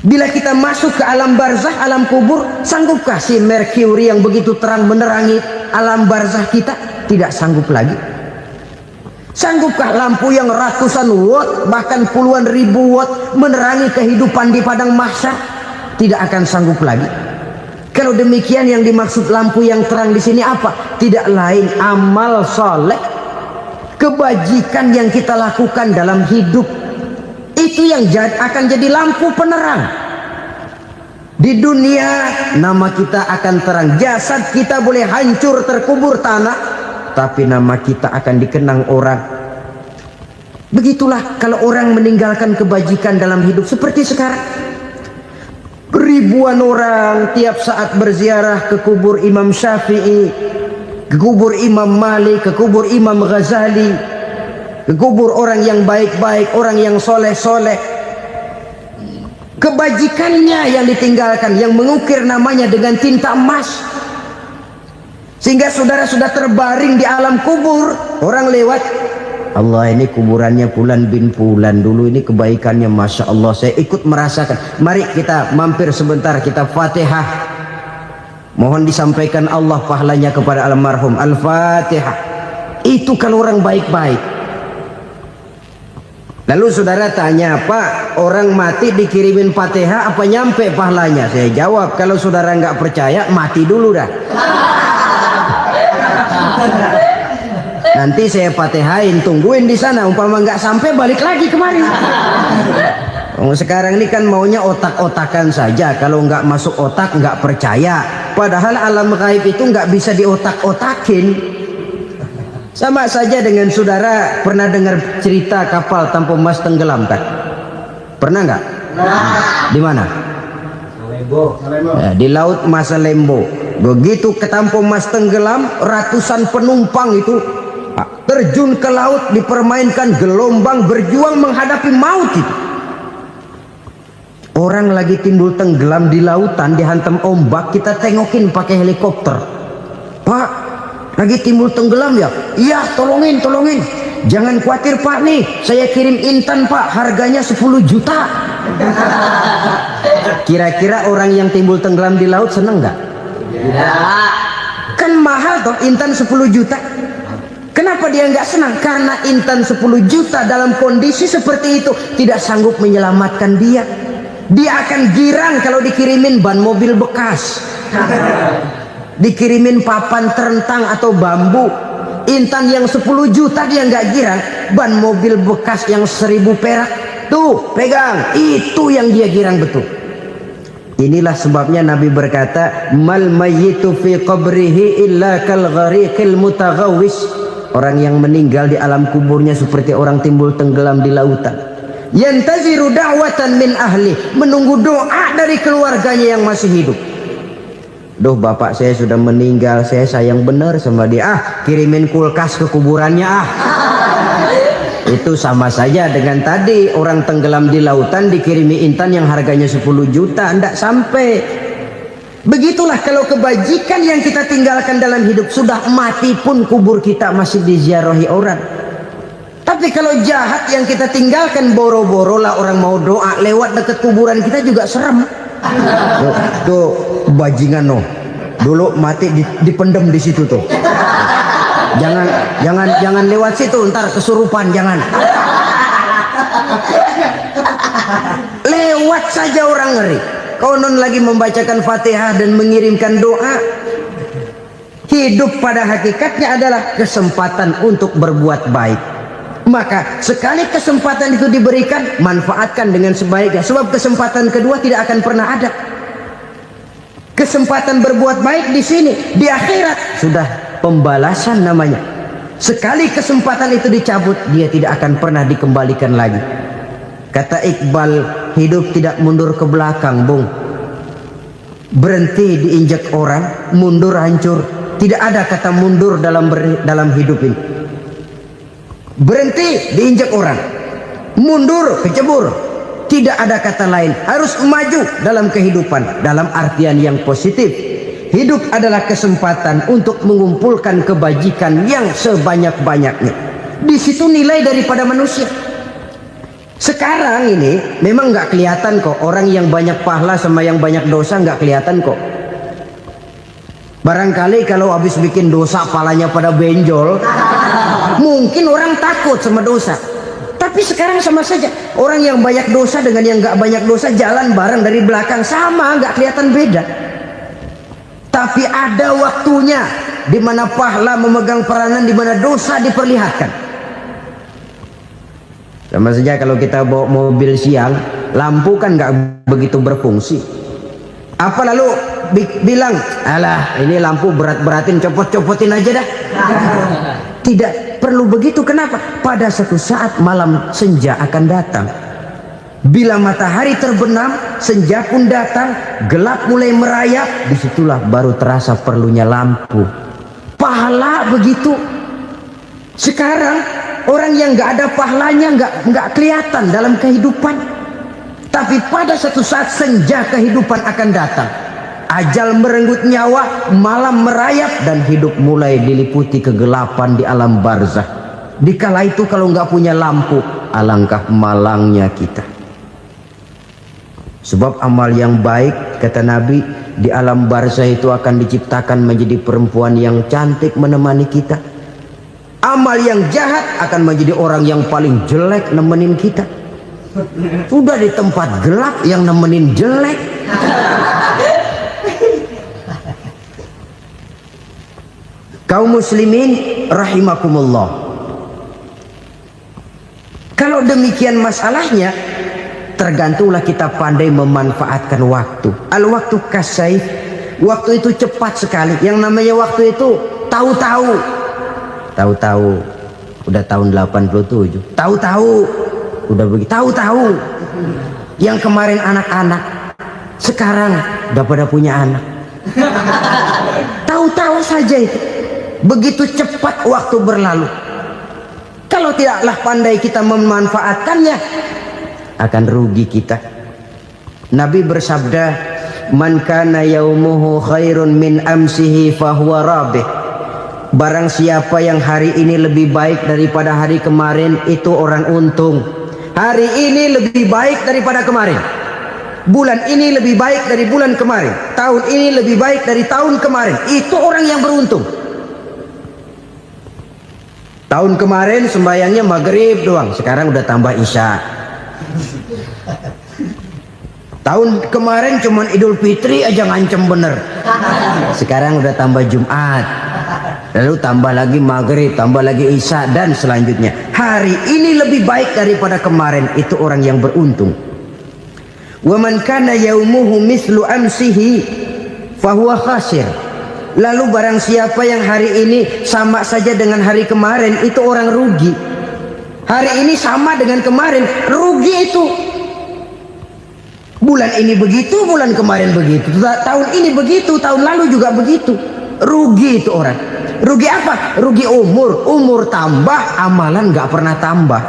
Bila kita masuk ke alam barzah, alam kubur, sanggupkah si Mercury yang begitu terang menerangi alam barzah kita? Tidak sanggup lagi. Sanggupkah lampu yang ratusan watt, bahkan puluhan ribu watt menerangi kehidupan di padang mahsyar? Tidak akan sanggup lagi. Kalau demikian, yang dimaksud lampu yang terang di sini apa? Tidak lain amal soleh, kebajikan yang kita lakukan dalam hidup. Itu yang akan jadi lampu penerang. Di dunia nama kita akan terang. Jasad kita boleh hancur terkubur tanah, tapi nama kita akan dikenang orang. Begitulah kalau orang meninggalkan kebajikan dalam hidup seperti sekarang. Ribuan orang tiap saat berziarah ke kubur Imam Syafi'i, ke kubur Imam Malik, ke kubur Imam Ghazali, ke kubur orang yang baik-baik, orang yang soleh-soleh. Kebajikannya yang ditinggalkan, yang mengukir namanya dengan tinta emas, sehingga saudara sudah terbaring di alam kubur. Orang lewat, Allah, ini kuburannya Fulan bin Fulan, dulu ini kebaikannya Masya Allah, saya ikut merasakan. Mari kita mampir sebentar, kita Fatihah, mohon disampaikan Allah pahalanya kepada almarhum. Al-Fatihah. Itu kalau orang baik-baik. Lalu saudara tanya, Pak, orang mati dikirimin Fatihah apa nyampe pahalanya? Saya jawab, kalau saudara nggak percaya, mati dulu dah. Nanti saya Fatihahin, tungguin di sana. Umpama nggak sampai, balik lagi kemari. Sekarang ini kan maunya otak-otakan saja. Kalau nggak masuk otak, nggak percaya. Padahal alam gaib itu nggak bisa diotak-otakin. Sama saja dengan saudara pernah dengar cerita kapal tanpa emas tenggelam kan? Pernah nggak? Di mana? Ya, di laut Masalembo. Begitu ketampo emas tenggelam, ratusan penumpang itu terjun ke laut, dipermainkan gelombang, berjuang menghadapi maut itu. Orang lagi timbul tenggelam di lautan, dihantam ombak, kita tengokin pakai helikopter. Pak, lagi timbul tenggelam ya? Iya, tolongin. Jangan khawatir Pak, nih saya kirim intan Pak, harganya 10 juta. Kira-kira orang yang timbul tenggelam di laut seneng nggak? Ya. Kan mahal toh intan 10 juta. Kenapa dia nggak senang? Karena intan 10 juta dalam kondisi seperti itu tidak sanggup menyelamatkan dia. Dia akan girang kalau dikirimin ban mobil bekas, dikirimin papan terentang atau bambu. Intan yang 10 juta dia nggak girang. Ban mobil bekas yang 1000 perak, tuh pegang, itu yang dia girang betul. Inilah sebabnya Nabi berkata, mal mayyitu fi qabrihi illa kal ghariqil mutaghawwis. Orang yang meninggal di alam kuburnya seperti orang timbul tenggelam di lautan. Yantaziru da'watan min ahli, menunggu doa dari keluarganya yang masih hidup. Duh, bapak saya sudah meninggal, saya sayang benar sama dia. Kirimin kulkas ke kuburannya Itu sama saja dengan tadi orang tenggelam di lautan dikirimi intan yang harganya 10 juta, ndak sampai. Begitulah kalau kebajikan yang kita tinggalkan dalam hidup, sudah mati pun kubur kita masih diziarahi orang. Tapi kalau jahat yang kita tinggalkan, boro-boro lah orang mau doa lewat dekat kuburan kita juga serem. Tuh bajingan no, dulu mati dipendem di situ tuh. Jangan lewat situ, ntar kesurupan, jangan. Lewat saja orang ngeri. Konon lagi membacakan Fatihah dan mengirimkan doa. Hidup pada hakikatnya adalah kesempatan untuk berbuat baik. Maka sekali kesempatan itu diberikan, manfaatkan dengan sebaiknya. Sebab kesempatan kedua tidak akan pernah ada. Kesempatan berbuat baik di sini, di akhirat sudah pembalasan namanya. Sekali kesempatan itu dicabut, dia tidak akan pernah dikembalikan lagi. Kata Iqbal, hidup tidak mundur ke belakang, Bung. Berhenti diinjak orang, mundur hancur. Tidak ada kata mundur dalam hidup ini. Berhenti diinjak orang, mundur kecebur. Tidak ada kata lain, harus maju dalam kehidupan dalam artian yang positif. Hidup adalah kesempatan untuk mengumpulkan kebajikan yang sebanyak-banyaknya. Di situ nilai daripada manusia. Sekarang ini memang nggak kelihatan kok, orang yang banyak pahala sama yang banyak dosa nggak kelihatan kok. Barangkali kalau habis bikin dosa palanya pada benjol, mungkin orang takut sama dosa. Tapi sekarang sama saja, orang yang banyak dosa dengan yang nggak banyak dosa jalan bareng dari belakang, sama, nggak kelihatan beda. Tapi ada waktunya di mana pahala memegang peranan, di mana dosa diperlihatkan. Sama saja kalau kita bawa mobil siang, lampu kan nggak begitu berfungsi. Apa lalu bilang, alah ini lampu berat-beratin, copot-copotin aja dah. Tidak perlu begitu. Kenapa? Pada suatu saat malam senja akan datang. Bila matahari terbenam, senja pun datang, gelap mulai merayap, disitulah baru terasa perlunya lampu. Pahala begitu. Sekarang orang yang nggak ada pahalanya nggak kelihatan dalam kehidupan. Tapi pada suatu saat senja kehidupan akan datang. Ajal merenggut nyawa, malam merayap, dan hidup mulai diliputi kegelapan di alam barzah. Dikala itu kalau nggak punya lampu, alangkah malangnya kita. Sebab amal yang baik, kata Nabi, di alam barzah itu akan diciptakan menjadi perempuan yang cantik menemani kita. Amal yang jahat akan menjadi orang yang paling jelek nemenin kita. Sudah di tempat gelap yang nemenin jelek. Kaum muslimin rahimakumullah. Kalau demikian masalahnya, tergantunglah kita pandai memanfaatkan waktu. Al-waktu kasayf. Waktu itu cepat sekali. Yang namanya waktu itu tahu-tahu. Tahu-tahu udah tahun 87. Tahu-tahu udah begitu. Tahu-tahu yang kemarin anak-anak sekarang udah pada punya anak. Tahu-tahu saja itu. Begitu cepat waktu berlalu. Kalau tidaklah pandai kita memanfaatkannya, akan rugi kita. Nabi bersabda, "Man kana yaumuhu khairun min amsihi fahuwa rabih." Barang siapa yang hari ini lebih baik daripada hari kemarin, itu orang untung. Hari ini lebih baik daripada kemarin. Bulan ini lebih baik dari bulan kemarin. Tahun ini lebih baik dari tahun kemarin. Itu orang yang beruntung. Tahun kemarin sembayangnya maghrib doang, sekarang udah tambah isya. Tahun kemarin cuman Idul Fitri aja ngancem bener, sekarang udah tambah Jumat, lalu tambah lagi maghrib, tambah lagi isya, dan selanjutnya. Hari ini lebih baik daripada kemarin, itu orang yang beruntung. Wa man kana yaumuhu mislu amsihi fahuwa khasir. Lalu barang siapa yang hari ini sama saja dengan hari kemarin, itu orang rugi. Hari ini sama dengan kemarin, rugi itu. Bulan ini begitu, bulan kemarin begitu, tahun ini begitu, tahun lalu juga begitu. Rugi itu orang. Rugi apa? Rugi umur. Umur tambah, amalan gak pernah tambah.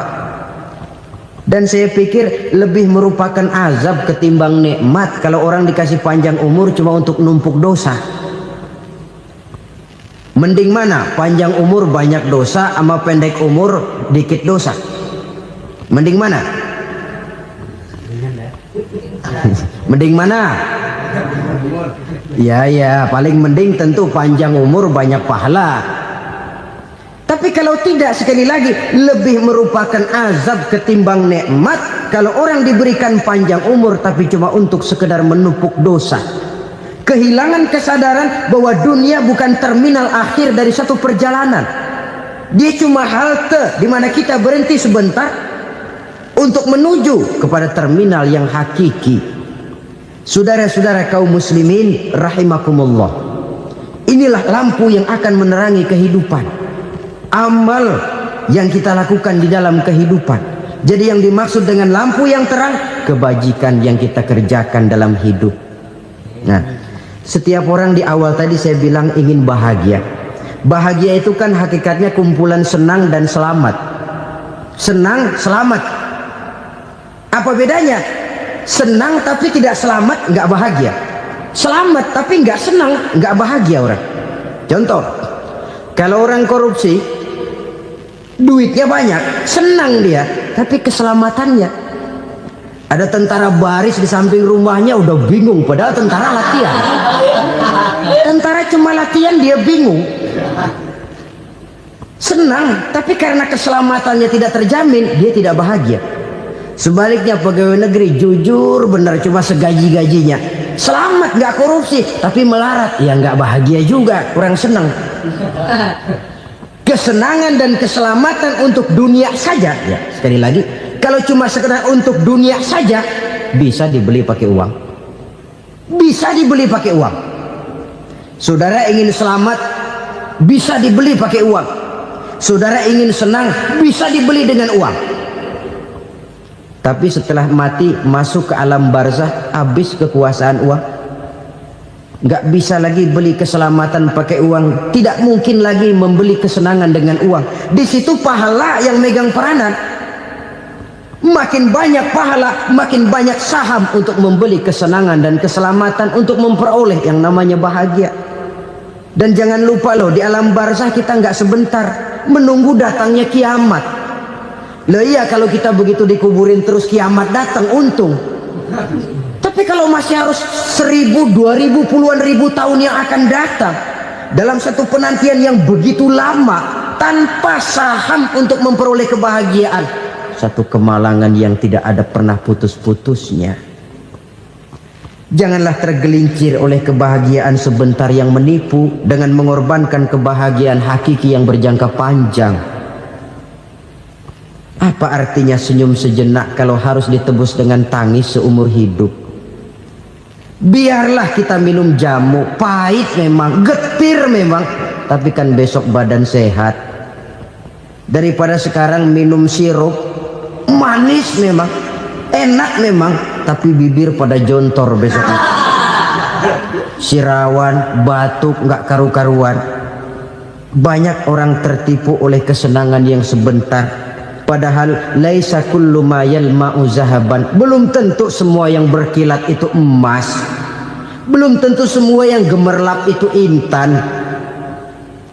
Dan saya pikir lebih merupakan azab ketimbang nikmat kalau orang dikasih panjang umur cuma untuk numpuk dosa. Mending mana? Panjang umur banyak dosa sama pendek umur dikit dosa? Mending mana? Mending mana? Ya, paling mending tentu panjang umur banyak pahala. Tapi kalau tidak, sekali lagi, lebih merupakan azab ketimbang nikmat kalau orang diberikan panjang umur tapi cuma untuk sekedar menumpuk dosa. Kehilangan kesadaran bahwa dunia bukan terminal akhir dari satu perjalanan. Dia cuma halte di mana kita berhenti sebentar untuk menuju kepada terminal yang hakiki. Saudara-saudara kaum muslimin rahimakumullah, inilah lampu yang akan menerangi kehidupan. Amal yang kita lakukan di dalam kehidupan. Jadi yang dimaksud dengan lampu yang terang, kebajikan yang kita kerjakan dalam hidup. Nah, setiap orang di awal tadi saya bilang ingin bahagia. Bahagia itu kan hakikatnya kumpulan senang dan selamat. Senang, selamat. Apa bedanya? Senang tapi tidak selamat, nggak bahagia. Selamat tapi nggak senang, nggak bahagia orang. Contoh, kalau orang korupsi, duitnya banyak, senang dia, tapi keselamatannya. Ada tentara baris di samping rumahnya udah bingung, padahal tentara latihan. Tentara cuma latihan, dia bingung. Senang, tapi karena keselamatannya tidak terjamin, dia tidak bahagia. Sebaliknya pegawai negeri jujur benar, cuma segaji-gajinya, selamat nggak korupsi tapi melarat, ya nggak bahagia juga, kurang senang. Kesenangan dan keselamatan untuk dunia saja, ya sekali lagi, kalau cuma sekedar untuk dunia saja, bisa dibeli pakai uang, bisa dibeli pakai uang. Saudara ingin selamat, bisa dibeli pakai uang. Saudara ingin senang, bisa dibeli dengan uang. Tapi setelah mati masuk ke alam barzah, habis kekuasaan uang. Nggak bisa lagi beli keselamatan pakai uang, tidak mungkin lagi membeli kesenangan dengan uang. Di situ pahala yang megang peranan. Makin banyak pahala, makin banyak saham untuk membeli kesenangan dan keselamatan, untuk memperoleh yang namanya bahagia. Dan jangan lupa loh, di alam barzah kita nggak sebentar, menunggu datangnya kiamat. Loh iya, kalau kita begitu dikuburin terus kiamat datang, untung. Tapi kalau masih harus 1000, 2000, puluhan ribu tahun yang akan datang dalam satu penantian yang begitu lama, tanpa saham untuk memperoleh kebahagiaan. Satu kemalangan yang tidak ada pernah putus-putusnya. Janganlah tergelincir oleh kebahagiaan sebentar yang menipu dengan mengorbankan kebahagiaan hakiki yang berjangka panjang. Apa artinya senyum sejenak kalau harus ditebus dengan tangis seumur hidup? Biarlah kita minum jamu, pahit memang, getir memang, tapi kan besok badan sehat. Daripada sekarang minum sirup, manis memang, enak memang, tapi bibir pada jontor besoknya. Sirawan, batuk, nggak karu-karuan. Banyak orang tertipu oleh kesenangan yang sebentar. Padahal laisa kullu ma yalma'u zahaban. Belum tentu semua yang berkilat itu emas. Belum tentu semua yang gemerlap itu intan.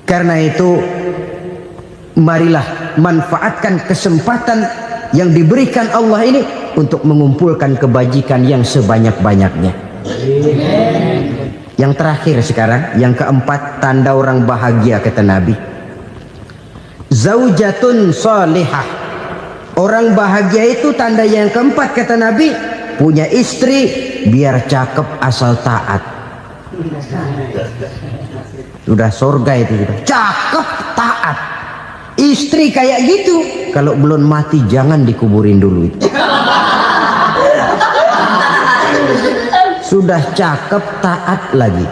Karena itu marilah manfaatkan kesempatan yang diberikan Allah ini untuk mengumpulkan kebajikan yang sebanyak-banyaknya. Yang terakhir sekarang, yang keempat, tanda orang bahagia kata Nabi. Zaujatun salihah. Orang bahagia itu tanda yang keempat kata Nabi, punya istri biar cakep asal taat. Sudah surga itu sudah. Cakep taat. Istri kayak gitu, kalau belum mati jangan dikuburin dulu itu. Sudah cakep taat lagi.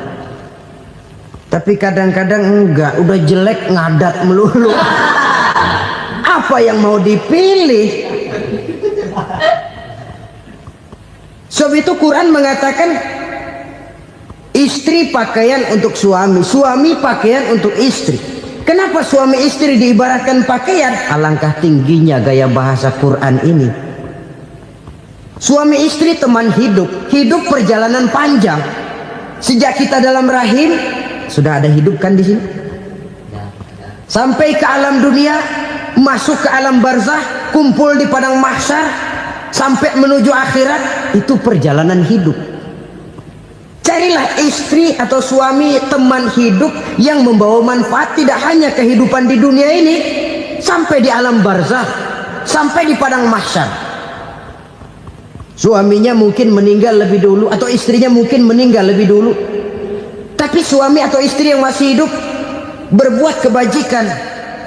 Tapi kadang-kadang enggak, udah jelek ngadat melulu. Apa yang mau dipilih? Sebab itu Quran mengatakan istri pakaian untuk suami, suami pakaian untuk istri. Kenapa suami istri diibaratkan pakaian? Alangkah tingginya gaya bahasa Quran ini. Suami istri teman hidup, hidup perjalanan panjang. Sejak kita dalam rahim sudah ada hidup kan di sini. Sampai ke alam dunia, masuk ke alam barzah, kumpul di padang mahsyar, sampai menuju akhirat, itu perjalanan hidup. Carilah istri atau suami teman hidup yang membawa manfaat tidak hanya kehidupan di dunia ini, sampai di alam barzah, sampai di padang mahsyar. Suaminya mungkin meninggal lebih dulu atau istrinya mungkin meninggal lebih dulu, tapi suami atau istri yang masih hidup berbuat kebajikan.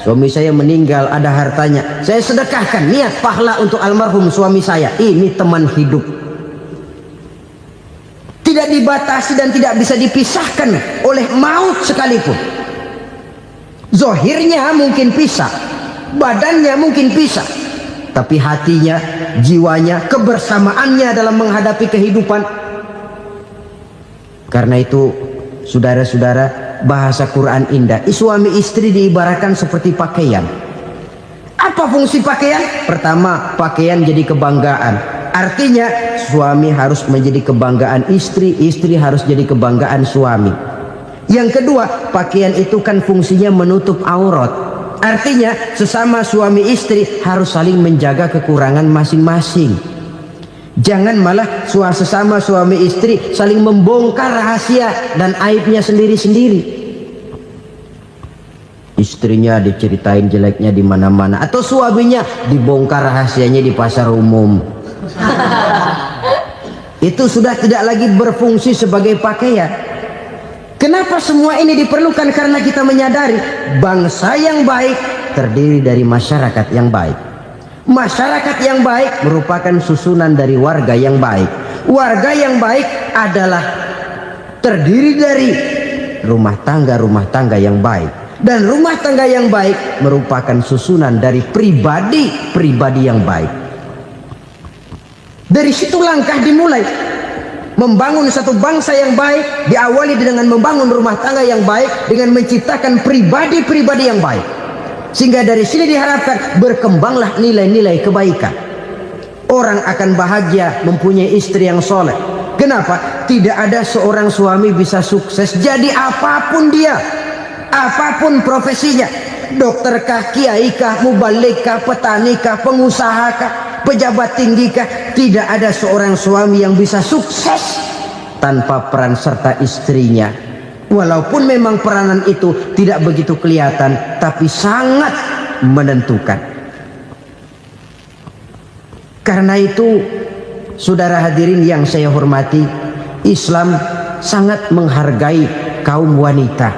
Suami saya meninggal, ada hartanya, saya sedekahkan, niat pahala untuk almarhum suami saya. Ini teman hidup, tidak dibatasi dan tidak bisa dipisahkan oleh maut sekalipun. Zohirnya mungkin pisah, badannya mungkin pisah, tapi hatinya, jiwanya, kebersamaannya dalam menghadapi kehidupan. Karena itu saudara-saudara, bahasa Quran indah. Suami istri diibaratkan seperti pakaian. Apa fungsi pakaian? Pertama, pakaian jadi kebanggaan. Artinya suami harus menjadi kebanggaan istri, istri harus jadi kebanggaan suami. Yang kedua, pakaian itu kan fungsinya menutup aurat. Artinya sesama suami istri harus saling menjaga kekurangan masing-masing. Jangan malah sesama suami istri saling membongkar rahasia dan aibnya sendiri-sendiri. Istrinya diceritain jeleknya di mana-mana, atau suaminya dibongkar rahasianya di pasar umum. Itu sudah tidak lagi berfungsi sebagai pakaian. Kenapa semua ini diperlukan? Karena kita menyadari bangsa yang baik terdiri dari masyarakat yang baik. Masyarakat yang baik merupakan susunan dari warga yang baik. Warga yang baik adalah terdiri dari rumah tangga yang baik. Dan rumah tangga yang baik merupakan susunan dari pribadi yang baik. Dari situ langkah dimulai. Membangun satu bangsa yang baik diawali dengan membangun rumah tangga yang baik, dengan menciptakan pribadi-pribadi yang baik. Sehingga dari sini diharapkan berkembanglah nilai-nilai kebaikan. Orang akan bahagia mempunyai istri yang soleh. Kenapa? Tidak ada seorang suami bisa sukses jadi apapun dia, apapun profesinya. Dokter kah, kiai kah, mubalik kah, petani kah, pengusaha kah, pejabat tinggi kah. Tidak ada seorang suami yang bisa sukses tanpa peran serta istrinya. Walaupun memang peranan itu tidak begitu kelihatan, tapi sangat menentukan. Karena itu, saudara hadirin yang saya hormati, Islam sangat menghargai kaum wanita,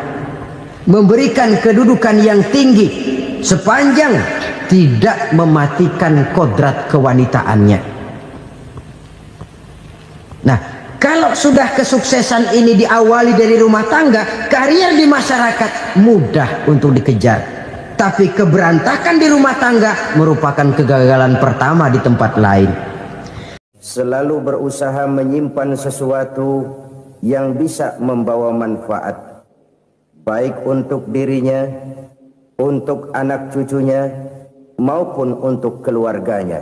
memberikan kedudukan yang tinggi sepanjang tidak mematikan kodrat kewanitaannya. Nah, kalau sudah kesuksesan ini diawali dari rumah tangga, karier di masyarakat mudah untuk dikejar. Tapi keberantakan di rumah tangga merupakan kegagalan pertama di tempat lain. Selalu berusaha menyimpan sesuatu yang bisa membawa manfaat, baik untuk dirinya, untuk anak cucunya, maupun untuk keluarganya,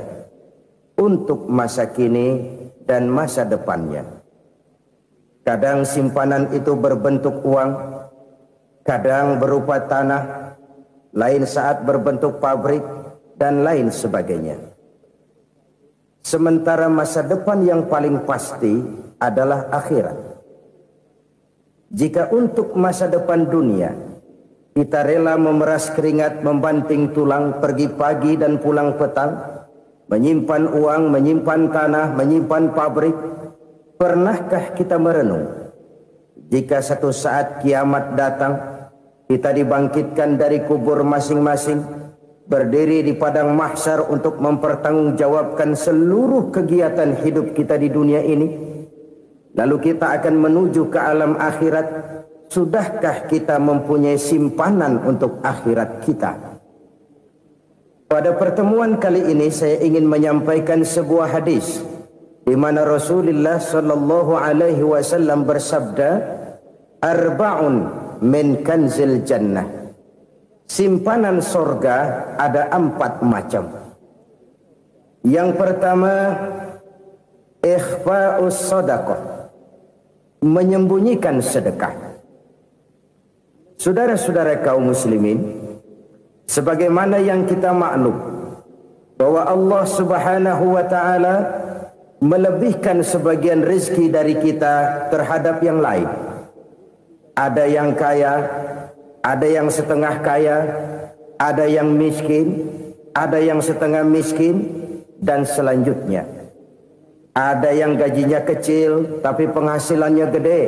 untuk masa kini dan masa depannya. Kadang simpanan itu berbentuk uang, kadang berupa tanah, lain saat berbentuk pabrik, dan lain sebagainya. Sementara masa depan yang paling pasti adalah akhirat. Jika untuk masa depan dunia kita rela memeras keringat, membanting tulang, pergi pagi dan pulang petang, menyimpan uang, menyimpan tanah, menyimpan pabrik, pernahkah kita merenung jika satu saat kiamat datang, kita dibangkitkan dari kubur masing-masing, berdiri di padang mahsyar untuk mempertanggungjawabkan seluruh kegiatan hidup kita di dunia ini. Lalu kita akan menuju ke alam akhirat. Sudahkah kita mempunyai simpanan untuk akhirat kita? Pada pertemuan kali ini saya ingin menyampaikan sebuah hadis di mana Rasulullah sallallahu alaihi wasallam bersabda, "Arba'un min kanzil jannah." Simpanan sorga ada 4 macam. Yang pertama, ikhfa'us sadaqah, menyembunyikan sedekah. Saudara-saudara kaum muslimin, sebagaimana yang kita maklum bahwa Allah Subhanahu wa taala melebihkan sebagian rezeki dari kita terhadap yang lain. Ada yang kaya, ada yang setengah kaya, ada yang miskin, ada yang setengah miskin, dan selanjutnya. Ada yang gajinya kecil tapi penghasilannya gede.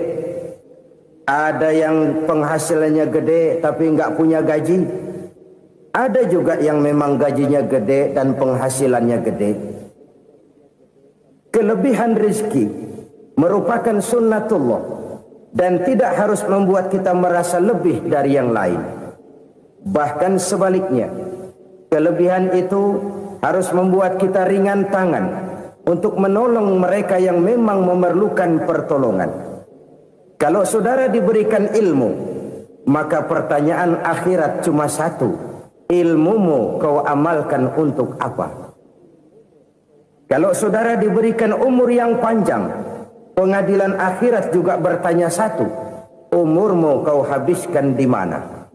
Ada yang penghasilannya gede tapi nggak punya gaji. Ada juga yang memang gajinya gede dan penghasilannya gede. Kelebihan rezeki merupakan sunnatullah dan tidak harus membuat kita merasa lebih dari yang lain. Bahkan sebaliknya, kelebihan itu harus membuat kita ringan tangan untuk menolong mereka yang memang memerlukan pertolongan. Kalau saudara diberikan ilmu, maka pertanyaan akhirat cuma satu: ilmumu kau amalkan untuk apa? Kalau saudara diberikan umur yang panjang, pengadilan akhirat juga bertanya satu: umurmu kau habiskan di mana?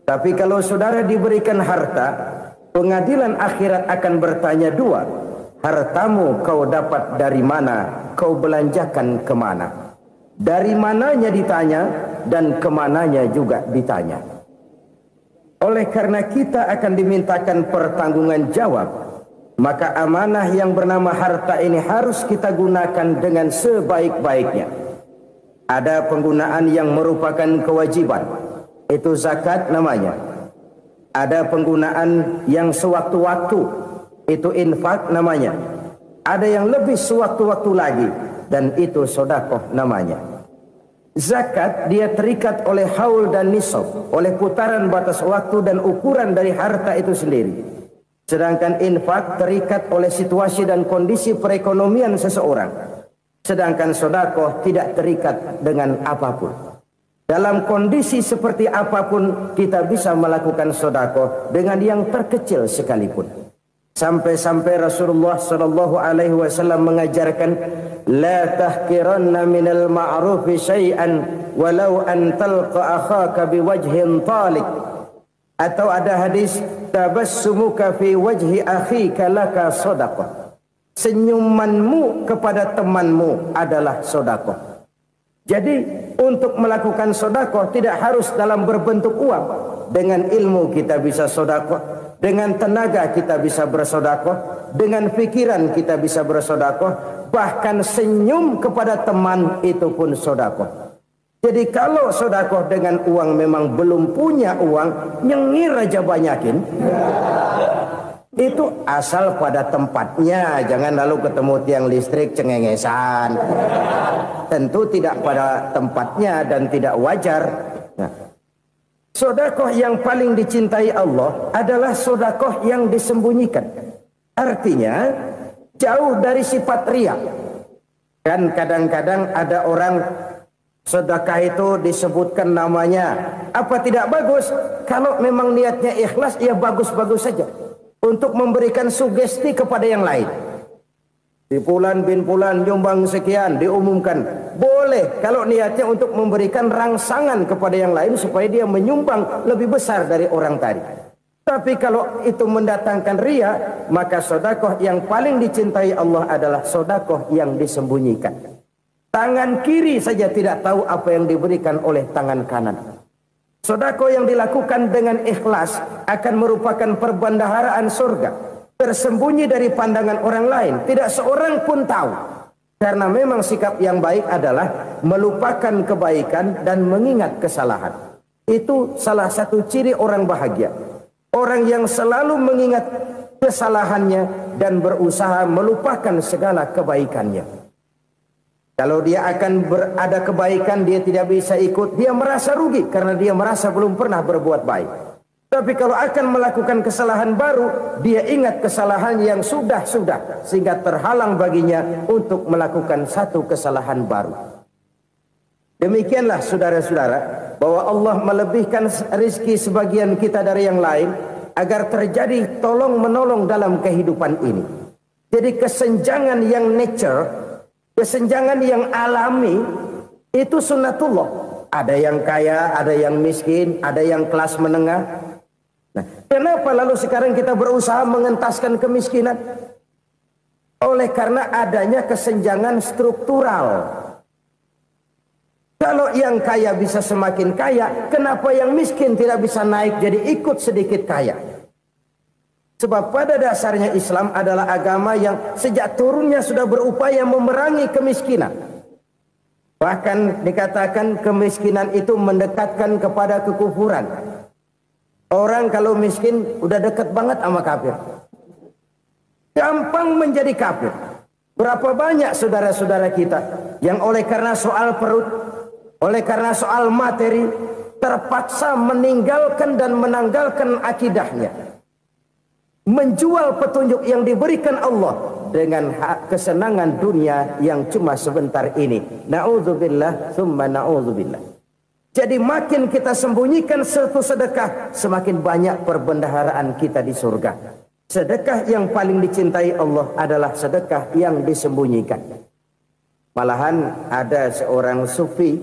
Tapi kalau saudara diberikan harta, pengadilan akhirat akan bertanya 2: hartamu kau dapat dari mana? Kau belanjakan kemana? Dari mananya ditanya dan kemananya juga ditanya. Oleh karena kita akan dimintakan pertanggungan jawab, maka amanah yang bernama harta ini harus kita gunakan dengan sebaik-baiknya. Ada penggunaan yang merupakan kewajiban, itu zakat namanya. Ada penggunaan yang sewaktu-waktu, itu infak namanya. Ada yang lebih sewaktu-waktu lagi, dan itu sedekah namanya. Zakat dia terikat oleh haul dan nisab, oleh putaran batas waktu dan ukuran dari harta itu sendiri. Sedangkan infak terikat oleh situasi dan kondisi perekonomian seseorang. Sedangkan sedekah tidak terikat dengan apapun. Dalam kondisi seperti apapun kita bisa melakukan sedekah dengan yang terkecil sekalipun. Sampai-sampai Rasulullah sallallahu alaihi wasallam mengajarkan, la tahqiranna minal ma'rufi syai'an walau an talqa akhaka biwajhin talik. Atau ada hadis, tabassumuka fi wajhi akhika laka shadaqah. Senyumanmu kepada temanmu adalah sedekah. Jadi untuk melakukan sedekah tidak harus dalam berbentuk uang. Dengan ilmu kita bisa sedekah, dengan tenaga kita bisa bersedekah, dengan pikiran kita bisa bersedekah, bahkan senyum kepada teman itu pun sedekah. Jadi kalau sedekah dengan uang memang belum punya uang, nyengir aja banyakin. Itu asal pada tempatnya, jangan lalu ketemu tiang listrik cengengesan. Tentu tidak pada tempatnya dan tidak wajar. Nah, sedekah yang paling dicintai Allah adalah sedekah yang disembunyikan. Artinya jauh dari sifat riya. Kan kadang-kadang ada orang sedekah itu disebutkan namanya. Apa tidak bagus? Kalau memang niatnya ikhlas, ya bagus-bagus saja. Untuk memberikan sugesti kepada yang lain. Di Fulan bin Fulan nyumbang sekian, diumumkan. Boleh kalau niatnya untuk memberikan rangsangan kepada yang lain supaya dia menyumbang lebih besar dari orang tadi. Tapi kalau itu mendatangkan riya, maka sedekah yang paling dicintai Allah adalah sedekah yang disembunyikan. Tangan kiri saja tidak tahu apa yang diberikan oleh tangan kanan. Sedekah yang dilakukan dengan ikhlas akan merupakan perbendaharaan surga, tersembunyi dari pandangan orang lain, tidak seorang pun tahu. Karena memang sikap yang baik adalah melupakan kebaikan dan mengingat kesalahan. Itu salah satu ciri orang bahagia. Orang yang selalu mengingat kesalahannya dan berusaha melupakan segala kebaikannya. Kalau dia akan berada kebaikan, dia tidak bisa ikut, dia merasa rugi karena dia merasa belum pernah berbuat baik. Tapi kalau akan melakukan kesalahan baru, dia ingat kesalahan yang sudah-sudah, sehingga terhalang baginya untuk melakukan satu kesalahan baru. Demikianlah saudara-saudara, bahwa Allah melebihkan rizki sebagian kita dari yang lain, agar terjadi tolong-menolong dalam kehidupan ini. Jadi kesenjangan yang nature, kesenjangan yang alami itu sunnatullah. Ada yang kaya, ada yang miskin, ada yang kelas menengah. Nah, kenapa lalu sekarang kita berusaha mengentaskan kemiskinan? Oleh karena adanya kesenjangan struktural. Kalau yang kaya bisa semakin kaya, kenapa yang miskin tidak bisa naik jadi ikut sedikit kaya? Sebab pada dasarnya Islam adalah agama yang sejak turunnya sudah berupaya memerangi kemiskinan. Bahkan dikatakan kemiskinan itu mendekatkan kepada kekufuran. Orang kalau miskin udah dekat banget sama kafir. Gampang menjadi kafir. Berapa banyak saudara-saudara kita yang oleh karena soal perut, oleh karena soal materi, terpaksa meninggalkan dan menanggalkan akidahnya. Menjual petunjuk yang diberikan Allah dengan kesenangan dunia yang cuma sebentar ini. Na'udzubillah, thumma na'udzubillah. Jadi makin kita sembunyikan satu sedekah, semakin banyak perbendaharaan kita di surga. Sedekah yang paling dicintai Allah adalah sedekah yang disembunyikan. Malahan ada seorang sufi,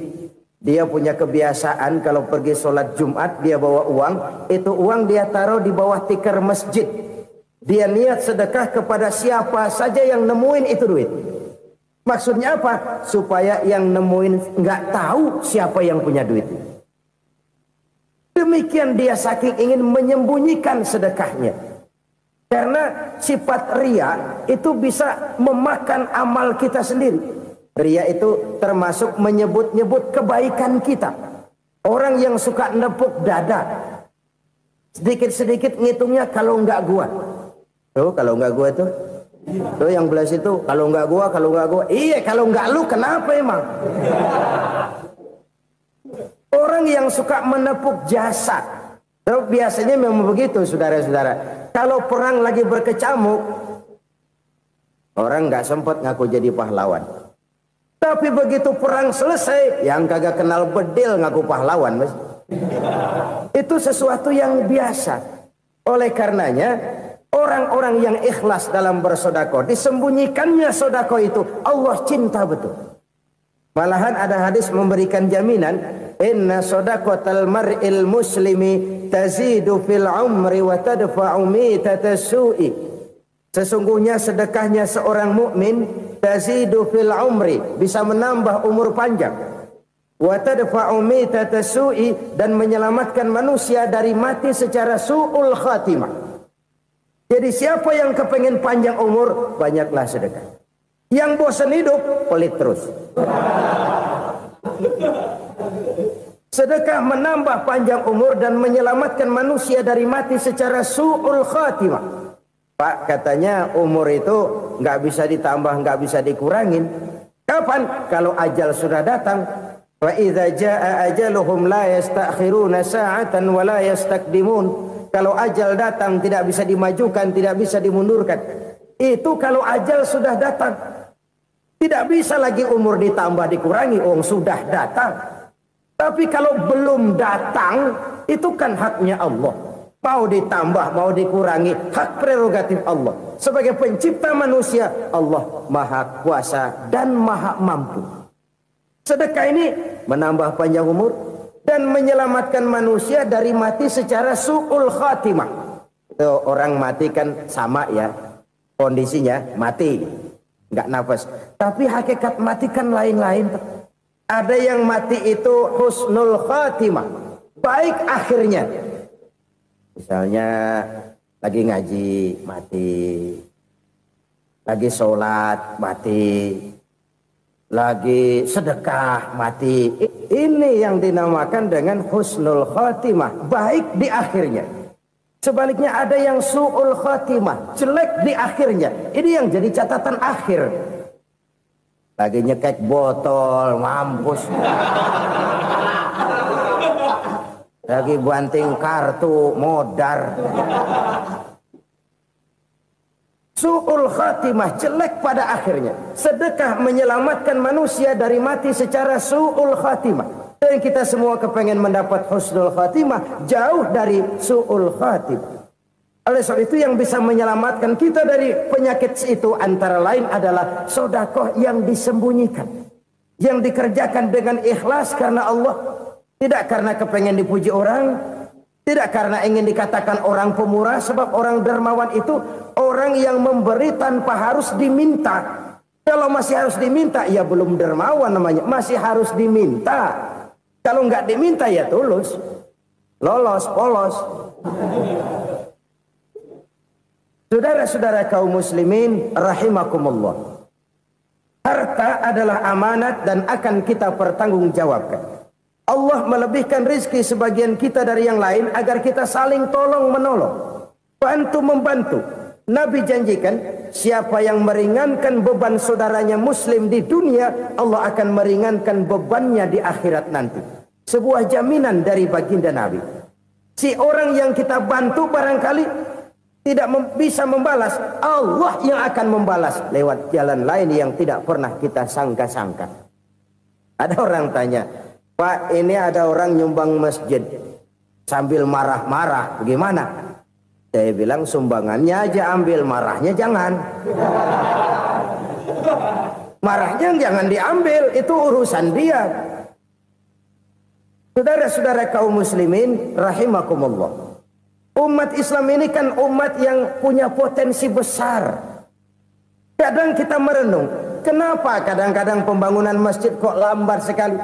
dia punya kebiasaan kalau pergi sholat Jumat, dia bawa uang. Itu uang dia taruh di bawah tikar masjid. Dia niat sedekah kepada siapa saja yang nemuin itu duit. Maksudnya apa? Supaya yang nemuin nggak tahu siapa yang punya duit. Demikian dia saking ingin menyembunyikan sedekahnya. Karena sifat riya itu bisa memakan amal kita sendiri. Riya itu termasuk menyebut-nyebut kebaikan kita. Orang yang suka nepuk dada, sedikit-sedikit ngitungnya kalau nggak gua. Tuh kalau nggak gua tuh yang belas itu kalau nggak gua, iya kalau nggak lu kenapa emang? Orang yang suka menepuk jasad, tuh biasanya memang begitu saudara-saudara. Kalau perang lagi berkecamuk, orang nggak sempat ngaku jadi pahlawan. Tapi begitu perang selesai, yang kagak kenal bedil ngaku pahlawan, mas. Itu sesuatu yang biasa. Oleh karenanya, orang-orang yang ikhlas dalam bersedekah, disembunyikannya sedekah itu, Allah cinta betul. Malahan ada hadis memberikan jaminan, inna sedaqatal mar'il muslimi tazidu fil umri wa tadfa'u mitatas su'i. Sesungguhnya sedekahnya seorang mukmin tazidu fil umri, bisa menambah umur panjang, wa tadfa'u mitata su'i, dan menyelamatkan manusia dari mati secara su'ul khatimah. Jadi siapa yang kepengen panjang umur, banyaklah sedekah. Yang bosan hidup, pelit terus. Sedekah menambah panjang umur dan menyelamatkan manusia dari mati secara su'ul khatimah. Pak, katanya umur itu nggak bisa ditambah, nggak bisa dikurangin. Kapan? Kalau ajal sudah datang. Wa idza jaa ajaluhum la yastakhiruna sa'atan wa la yastaqdimun. Kalau ajal datang tidak bisa dimajukan, tidak bisa dimundurkan. Itu kalau ajal sudah datang. Tidak bisa lagi umur ditambah dikurangi, sudah datang. Tapi kalau belum datang, itu kan haknya Allah. Mau ditambah, mau dikurangi, hak prerogatif Allah. Sebagai pencipta manusia, Allah maha kuasa dan maha mampu. Sedekah ini menambah panjang umur dan menyelamatkan manusia dari mati secara su'ul khatimah. Itu orang mati kan sama ya, kondisinya mati, nggak nafas. Tapi hakikat mati kan lain-lain. Ada yang mati itu husnul khatimah, baik akhirnya. Misalnya lagi ngaji mati, lagi sholat mati, lagi sedekah mati. Ini yang dinamakan dengan husnul khatimah, baik di akhirnya. Sebaliknya ada yang su'ul khatimah, jelek di akhirnya. Ini yang jadi catatan akhir. Lagi nyekek botol, mampus. Lagi banting kartu, modar. Su'ul khatimah, jelek pada akhirnya. Sedekah menyelamatkan manusia dari mati secara su'ul khatimah. Dan kita semua kepengen mendapat husnul khatimah, jauh dari su'ul khatimah. Oleh sebab itu yang bisa menyelamatkan kita dari penyakit itu antara lain adalah sedekah yang disembunyikan, yang dikerjakan dengan ikhlas karena Allah, tidak karena kepengen dipuji orang, tidak karena ingin dikatakan orang pemurah. Sebab orang dermawan itu orang yang memberi tanpa harus diminta. Kalau masih harus diminta, ya belum dermawan namanya, masih harus diminta. Kalau nggak diminta ya tulus, lolos, polos. Saudara-saudara kaum muslimin rahimakumullah. Harta adalah amanat dan akan kita pertanggungjawabkan. Allah melebihkan rizki sebagian kita dari yang lain agar kita saling tolong menolong, bantu membantu. Nabi janjikan siapa yang meringankan beban saudaranya muslim di dunia, Allah akan meringankan bebannya di akhirat nanti. Sebuah jaminan dari baginda Nabi. Si orang yang kita bantu barangkali tidak bisa membalas, Allah yang akan membalas lewat jalan lain yang tidak pernah kita sangka-sangka. Ada orang tanya, Pak, ini ada orang nyumbang masjid sambil marah-marah, bagaimana? Saya bilang sumbangannya aja ambil, marahnya jangan. Marahnya jangan diambil, itu urusan dia. Saudara-saudara kaum muslimin rahimakumullah. Umat Islam ini kan umat yang punya potensi besar. Kadang kita merenung, kenapa kadang-kadang pembangunan masjid kok lambat sekali?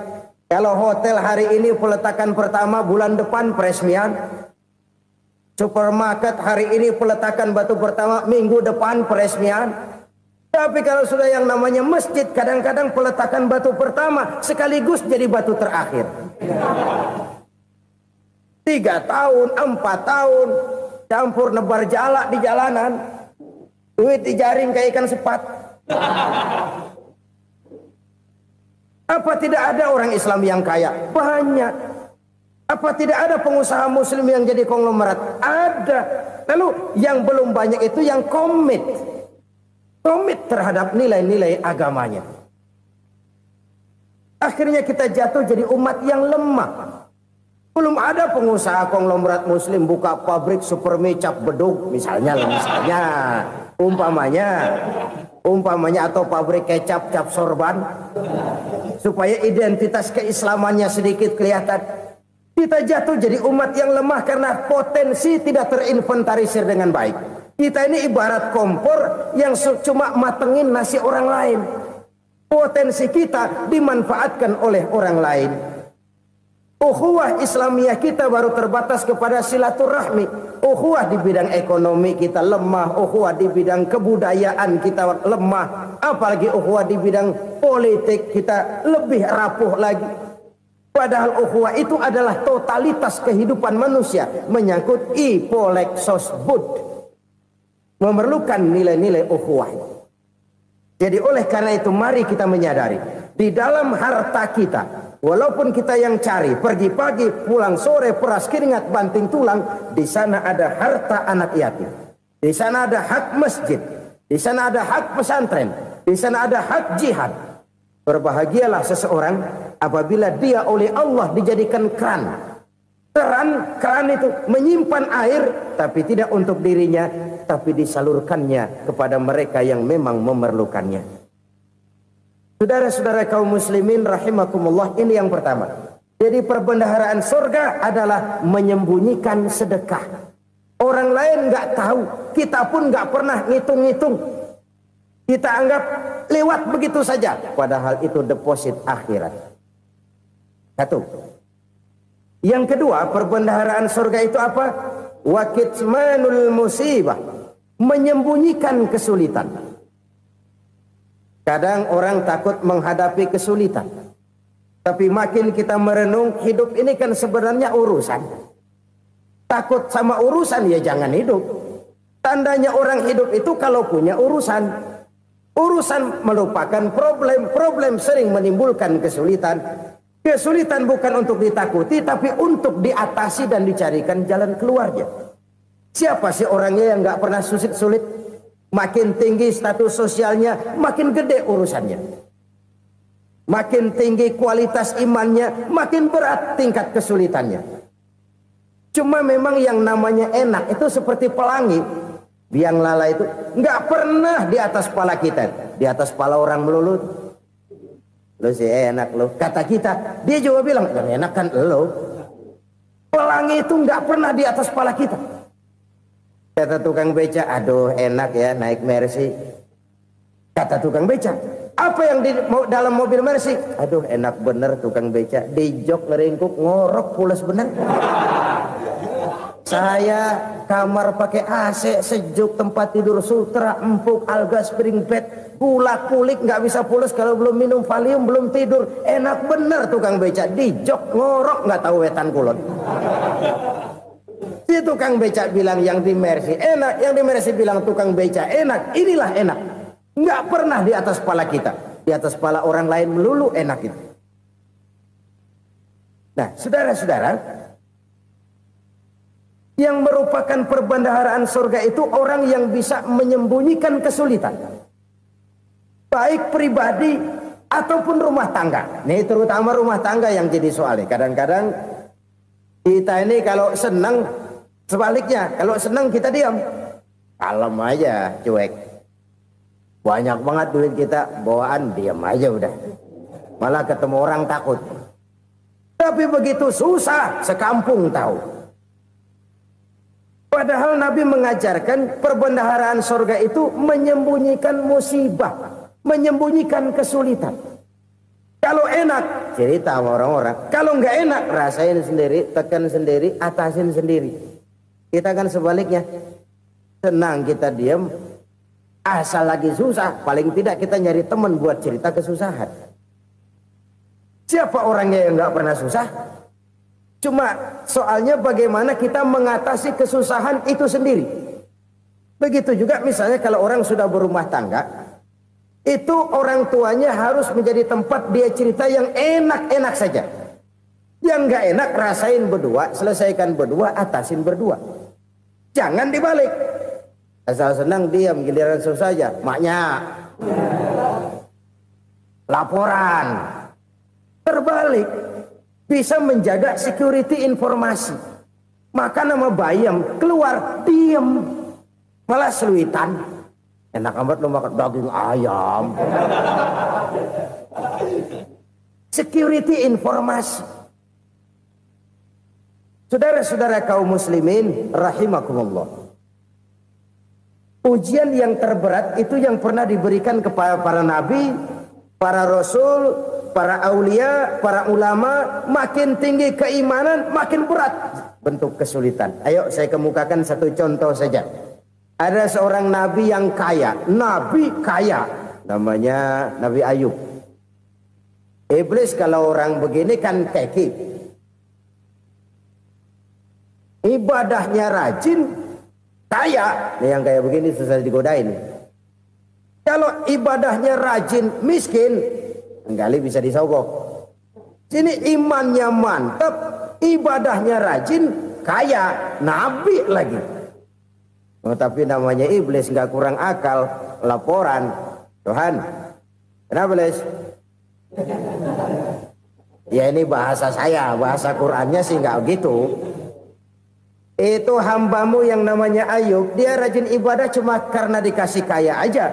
Kalau hotel hari ini peletakan pertama, bulan depan peresmian. Supermarket hari ini peletakan batu pertama, minggu depan peresmian. Tapi kalau sudah yang namanya masjid, kadang-kadang peletakan batu pertama sekaligus jadi batu terakhir. 3 tahun, 4 tahun, campur nebar jalak di jalanan, duit dijaring kayak ikan sepat. Apa tidak ada orang Islam yang kaya? Banyak. Apa tidak ada pengusaha muslim yang jadi konglomerat? Ada. Lalu yang belum banyak itu yang komit terhadap nilai-nilai agamanya. Akhirnya kita jatuh jadi umat yang lemah. Belum ada pengusaha konglomerat muslim buka pabrik supermi cap beduk misalnya umpamanya atau pabrik kecap cap sorban supaya identitas keislamannya sedikit kelihatan. Kita jatuh jadi umat yang lemah karena potensi tidak terinventarisir dengan baik. Kita ini ibarat kompor yang cuma matengin nasi orang lain. Potensi kita dimanfaatkan oleh orang lain. Ukhuwah Islamiyah kita baru terbatas kepada silaturahmi. Ukhuwah di bidang ekonomi kita lemah, ukhuwah di bidang kebudayaan kita lemah, apalagi ukhuwah di bidang politik kita lebih rapuh lagi. Padahal ukhuwah itu adalah totalitas kehidupan manusia, menyangkut ipolek sosbud, memerlukan nilai-nilai ukhuwah. Jadi oleh karena itu mari kita menyadari di dalam harta kita, walaupun kita yang cari pergi pagi pulang sore peras keringat banting tulang, di sana ada harta anak yatim, di sana ada hak masjid, di sana ada hak pesantren, di sana ada hak jihad. Berbahagialah seseorang apabila dia oleh Allah dijadikan keran. Keran itu menyimpan air, tapi tidak untuk dirinya, tapi disalurkannya kepada mereka yang memang memerlukannya. Saudara-saudara kaum muslimin rahimakumullah, ini yang pertama. Jadi perbendaharaan surga adalah menyembunyikan sedekah. Orang lain nggak tahu, kita pun nggak pernah ngitung-ngitung. Kita anggap lewat begitu saja, padahal itu deposit akhirat. Satu. Yang kedua, perbendaharaan surga itu apa? Wa kitmanul musibah, menyembunyikan kesulitan. Kadang orang takut menghadapi kesulitan, tapi makin kita merenung, hidup ini kan sebenarnya urusan. Takut sama urusan ya jangan hidup. Tandanya orang hidup itu kalau punya urusan. Urusan melupakan problem, problem sering menimbulkan kesulitan. Kesulitan bukan untuk ditakuti, tapi untuk diatasi dan dicarikan jalan keluarnya. Siapa sih orangnya yang nggak pernah sulit-sulit? Makin tinggi status sosialnya, makin gede urusannya. Makin tinggi kualitas imannya, makin berat tingkat kesulitannya. Cuma memang yang namanya enak itu seperti pelangi. Biang lala itu nggak pernah di atas kepala kita, di atas kepala orang melulu. Lo sih enak lo, kata kita. Dia juga bilang yang enak kan lo. Pelangi itu nggak pernah di atas kepala kita. Kata tukang beca, aduh enak ya naik Mercy. Kata tukang beca, apa yang di dalam mobil Mercy? Aduh enak bener tukang beca, di jok ngeringkuk ngorok pulas bener. Saya kamar pakai AC sejuk, tempat tidur sutra empuk, alga spring bed, gula kulik nggak bisa pulas kalau belum minum Valium, belum tidur. Enak bener tukang beca, di jok ngorok nggak tahu wetan kulon. Si tukang beca bilang yang di Mercy enak, yang di Mercy bilang tukang beca enak. Inilah enak, nggak pernah di atas kepala kita, di atas kepala orang lain melulu enak itu. Nah saudara-saudara, yang merupakan perbendaharaan surga itu orang yang bisa menyembunyikan kesulitan, baik pribadi ataupun rumah tangga. Nih terutama rumah tangga yang jadi soalnya. Kadang-kadang kita ini kalau senang, sebaliknya kalau senang kita diam, kalem aja, cuek. Banyak banget duit kita bawaan, diam aja udah. Malah ketemu orang takut. Tapi begitu susah, sekampung tahu. Padahal Nabi mengajarkan perbendaharaan surga itu menyembunyikan musibah, menyembunyikan kesulitan. Kalau enak, cerita sama orang-orang. Kalau nggak enak, rasain sendiri, tekan sendiri, atasin sendiri. Kita kan sebaliknya. Senang kita diam, asal lagi susah, paling tidak kita nyari teman buat cerita kesusahan. Siapa orangnya yang nggak pernah susah? Cuma soalnya bagaimana kita mengatasi kesusahan itu sendiri. Begitu juga misalnya kalau orang sudah berumah tangga, itu orang tuanya harus menjadi tempat dia cerita yang enak-enak saja. Yang nggak enak rasain berdua, selesaikan berdua, atasin berdua. Jangan dibalik. Asal senang diam, giliran susah saja. Maknya laporan. Terbalik. Bisa menjaga security informasi. Maka nama bayam keluar diam, malah seluitan. Enak amat lo makan daging ayam. Security informasi. Saudara-saudara kaum muslimin rahimakumullah. Ujian yang terberat itu yang pernah diberikan kepada para nabi para rasul, para aulia, para ulama, makin tinggi keimanan, makin berat bentuk kesulitan. Ayo saya kemukakan satu contoh saja. Ada seorang nabi yang kaya, nabi kaya, namanya Nabi Ayub. Iblis kalau orang begini kan keki, ibadahnya rajin, kaya. Nih yang kayak begini susah digodain. Kalau ibadahnya rajin, miskin, kali bisa disogok. Sini imannya mantap, ibadahnya rajin, kaya, nabi lagi. Oh, tapi namanya iblis nggak kurang akal. Laporan, Tuhan, kenapa Les? Ya ini bahasa saya, bahasa Qurannya sih nggak gitu. Itu hambamu yang namanya Ayub, dia rajin ibadah cuma karena dikasih kaya aja.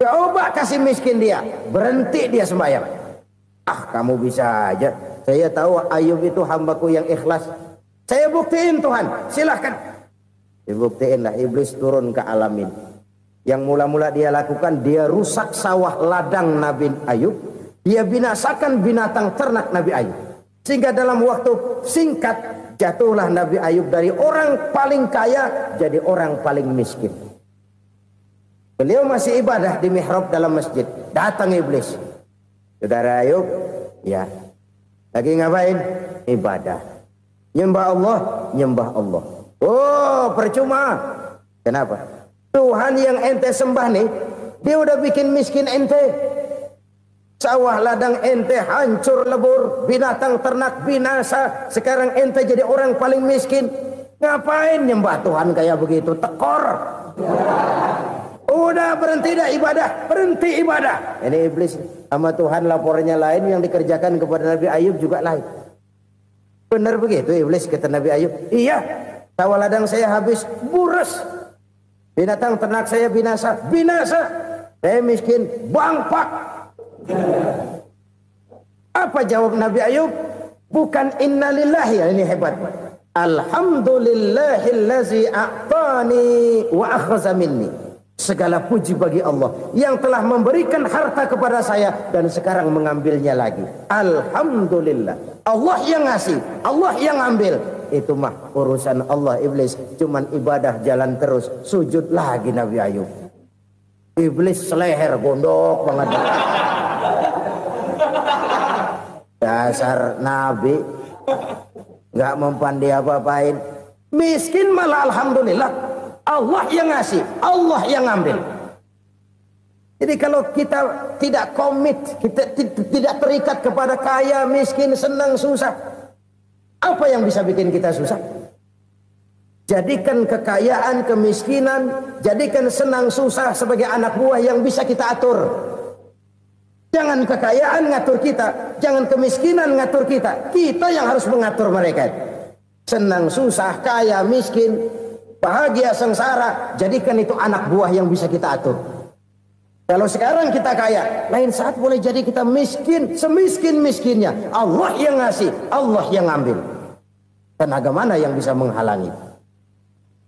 Coba kasih miskin dia, berhenti dia sembahyang. Ah, kamu bisa aja. Saya tahu Ayub itu hambaku yang ikhlas. Saya buktiin Tuhan, silahkan. Dibuktiin lah, iblis turun ke alamin. Yang mula-mula dia lakukan, dia rusak sawah ladang Nabi Ayub. Dia binasakan binatang ternak Nabi Ayub. Sehingga dalam waktu singkat, jatuhlah Nabi Ayub dari orang paling kaya jadi orang paling miskin. Beliau masih ibadah di mihrab dalam masjid. Datang iblis. Saudara Ayub, ya. Lagi ngapain? Ibadah. Nyembah Allah, nyembah Allah. Oh, percuma. Kenapa? Tuhan yang ente sembah nih, dia udah bikin miskin ente. Sawah ladang ente hancur lebur, binatang ternak binasa. Sekarang ente jadi orang paling miskin. Ngapain nyembah Tuhan kayak begitu? Tekor. Udah berhenti dah ibadah, berhenti ibadah. Ini iblis sama Tuhan laporannya lain, yang dikerjakan kepada Nabi Ayub juga lain. Benar begitu iblis kata Nabi Ayub? Iya, sawah ladang saya habis, buras. Binatang ternak saya binasa, binasa. Saya miskin, bangpak. Apa jawab Nabi Ayub? Bukan innalillahi, ini hebat. Alhamdulillahillazi a'tani wa akhza minni. Segala puji bagi Allah yang telah memberikan harta kepada saya dan sekarang mengambilnya lagi. Alhamdulillah. Allah yang ngasih, Allah yang ambil. Itu mah urusan Allah. Iblis cuman ibadah jalan terus, sujud lagi Nabi Ayub. Iblis seleher gondok banget. Dasar Nabi nggak mempan dia apa-apain. Miskin malah alhamdulillah. Allah yang ngasih, Allah yang ngambil. Jadi kalau kita tidak komit, kita tidak terikat kepada kaya, miskin, senang, susah, apa yang bisa bikin kita susah? Jadikan kekayaan, kemiskinan, jadikan senang, susah sebagai anak buah yang bisa kita atur. Jangan kekayaan ngatur kita, jangan kemiskinan ngatur kita. Kita yang harus mengatur mereka. Senang, susah, kaya, miskin, bahagia, sengsara, jadikan itu anak buah yang bisa kita atur. Kalau sekarang kita kaya, lain saat boleh jadi kita miskin, semiskin-miskinnya. Allah yang ngasih, Allah yang ngambil. Tenaga mana yang bisa menghalangi?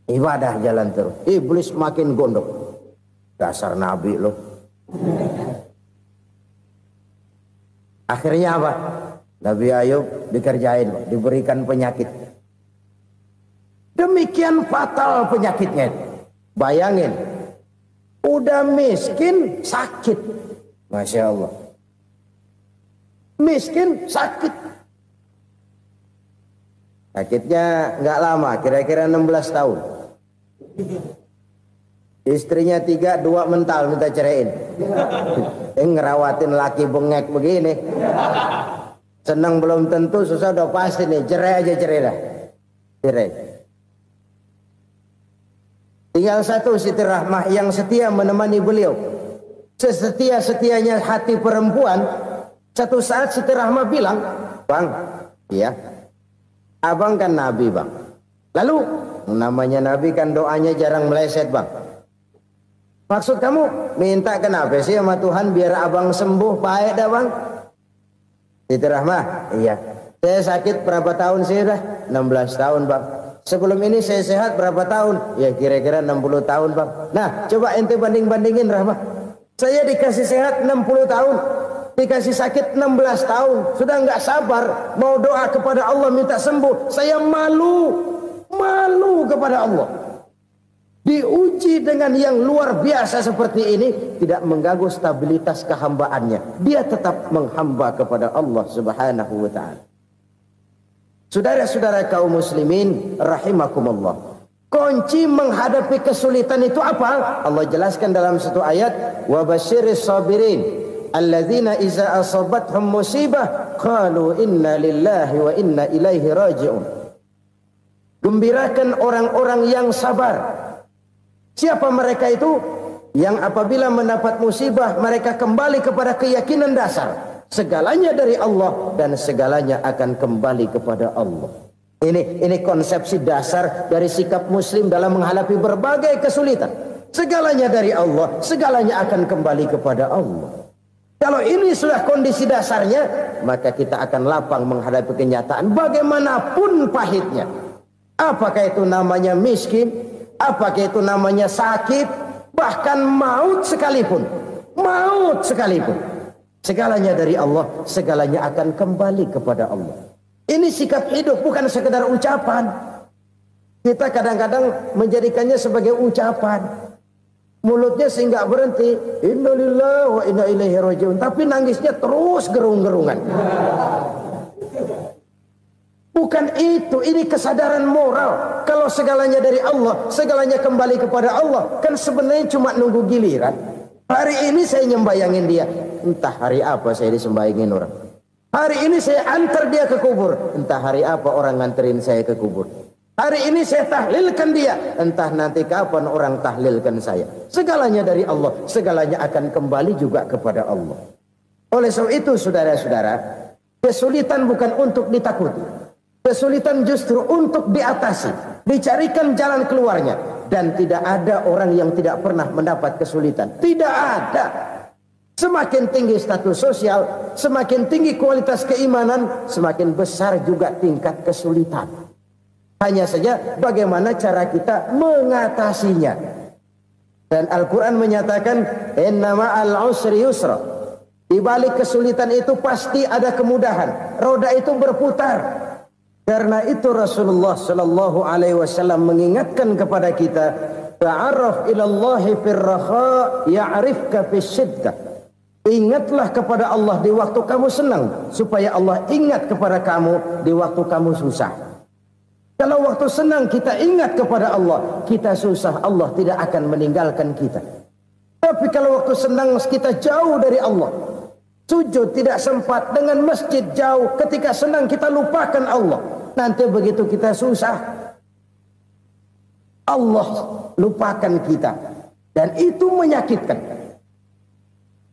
Ibadah jalan terus. Iblis makin gondok. Dasar Nabi loh. Akhirnya apa? Nabi Ayub dikerjain, diberikan penyakit. Demikian fatal penyakitnya. Bayangin, udah miskin sakit. Masya Allah. Miskin sakit. Sakitnya nggak lama, kira-kira 16 tahun. Istrinya 3, 2 mental minta ceraiin. Ngerawatin laki bengek begini. Senang belum tentu, susah udah pasti nih. Cerai aja, cerai dah. Cerai. Tinggal satu Siti Rahmah yang setia menemani beliau. Sesetia-setianya hati perempuan. Satu saat Siti Rahmah bilang, "Bang, iya, abang kan Nabi bang. Lalu namanya Nabi kan doanya jarang meleset bang. Maksud kamu minta kenapa sih sama Tuhan biar abang sembuh baik dah bang?" Siti Rahmah, iya. Saya sakit berapa tahun sih dah? 16 tahun bang. Sebelum ini saya sehat berapa tahun? Ya kira-kira 60 tahun bang. Nah coba ente banding-bandingin Rahmah. Saya dikasih sehat 60 tahun. dikasih sakit 16 tahun, sudah nggak sabar mau doa kepada Allah minta sembuh. Saya malu kepada Allah. Diuji dengan yang luar biasa seperti ini, tidak mengganggu stabilitas kehambaannya. Dia tetap menghamba kepada Allah Subhanahu wa ta'ala. Saudara-saudara kaum muslimin rahimakumullah. Kunci menghadapi kesulitan itu apa? Allah jelaskan dalam satu ayat, wa basyiris sabirin alladzina iza asabathum musibah qalu inna lillahi wa inna ilaihi raji'un. Gembirakan orang-orang yang sabar. Siapa mereka itu? Yang apabila mendapat musibah mereka kembali kepada keyakinan dasar, segalanya dari Allah dan segalanya akan kembali kepada Allah. Ini konsepsi dasar dari sikap muslim dalam menghadapi berbagai kesulitan. Segalanya dari Allah, segalanya akan kembali kepada Allah. Kalau ini sudah kondisi dasarnya, maka kita akan lapang menghadapi kenyataan bagaimanapun pahitnya. Apakah itu namanya miskin, apakah itu namanya sakit, bahkan maut sekalipun. Maut sekalipun. Segalanya dari Allah, segalanya akan kembali kepada Allah. Ini sikap hidup, bukan sekedar ucapan. Kita kadang-kadang menjadikannya sebagai ucapan. Mulutnya sehingga berhenti, innalillahi wa inna ilaihi raji'un, tapi nangisnya terus gerung-gerungan. Bukan itu, ini kesadaran moral. Kalau segalanya dari Allah, segalanya kembali kepada Allah, kan sebenarnya cuma nunggu giliran. Hari ini saya nyembayangin dia, entah hari apa saya disembayangin orang. Hari ini saya antar dia ke kubur, entah hari apa orang nganterin saya ke kubur. Hari ini saya tahlilkan dia, entah nanti kapan orang tahlilkan saya. Segalanya dari Allah, segalanya akan kembali juga kepada Allah. Oleh sebab itu saudara-saudara, kesulitan bukan untuk ditakuti. Kesulitan justru untuk diatasi, dicarikan jalan keluarnya. Dan tidak ada orang yang tidak pernah mendapat kesulitan. Tidak ada. Semakin tinggi status sosial, semakin tinggi kualitas keimanan, semakin besar juga tingkat kesulitan. Hanya saja bagaimana cara kita mengatasinya. Dan Al-Quran menyatakan, inna ma'al usri yusra. Di balik kesulitan itu pasti ada kemudahan. Roda itu berputar. Karena itu Rasulullah Sallallahu Alaihi Wasallam mengingatkan kepada kita, ta'arraf ilallahi firraha ya'rifka fisyiddah. Ingatlah kepada Allah di waktu kamu senang, supaya Allah ingat kepada kamu di waktu kamu susah. Kalau waktu senang kita ingat kepada Allah, kita susah, Allah tidak akan meninggalkan kita. Tapi kalau waktu senang kita jauh dari Allah, sujud tidak sempat, dengan masjid jauh, ketika senang kita lupakan Allah. Nanti begitu kita susah, Allah lupakan kita. Dan itu menyakitkan.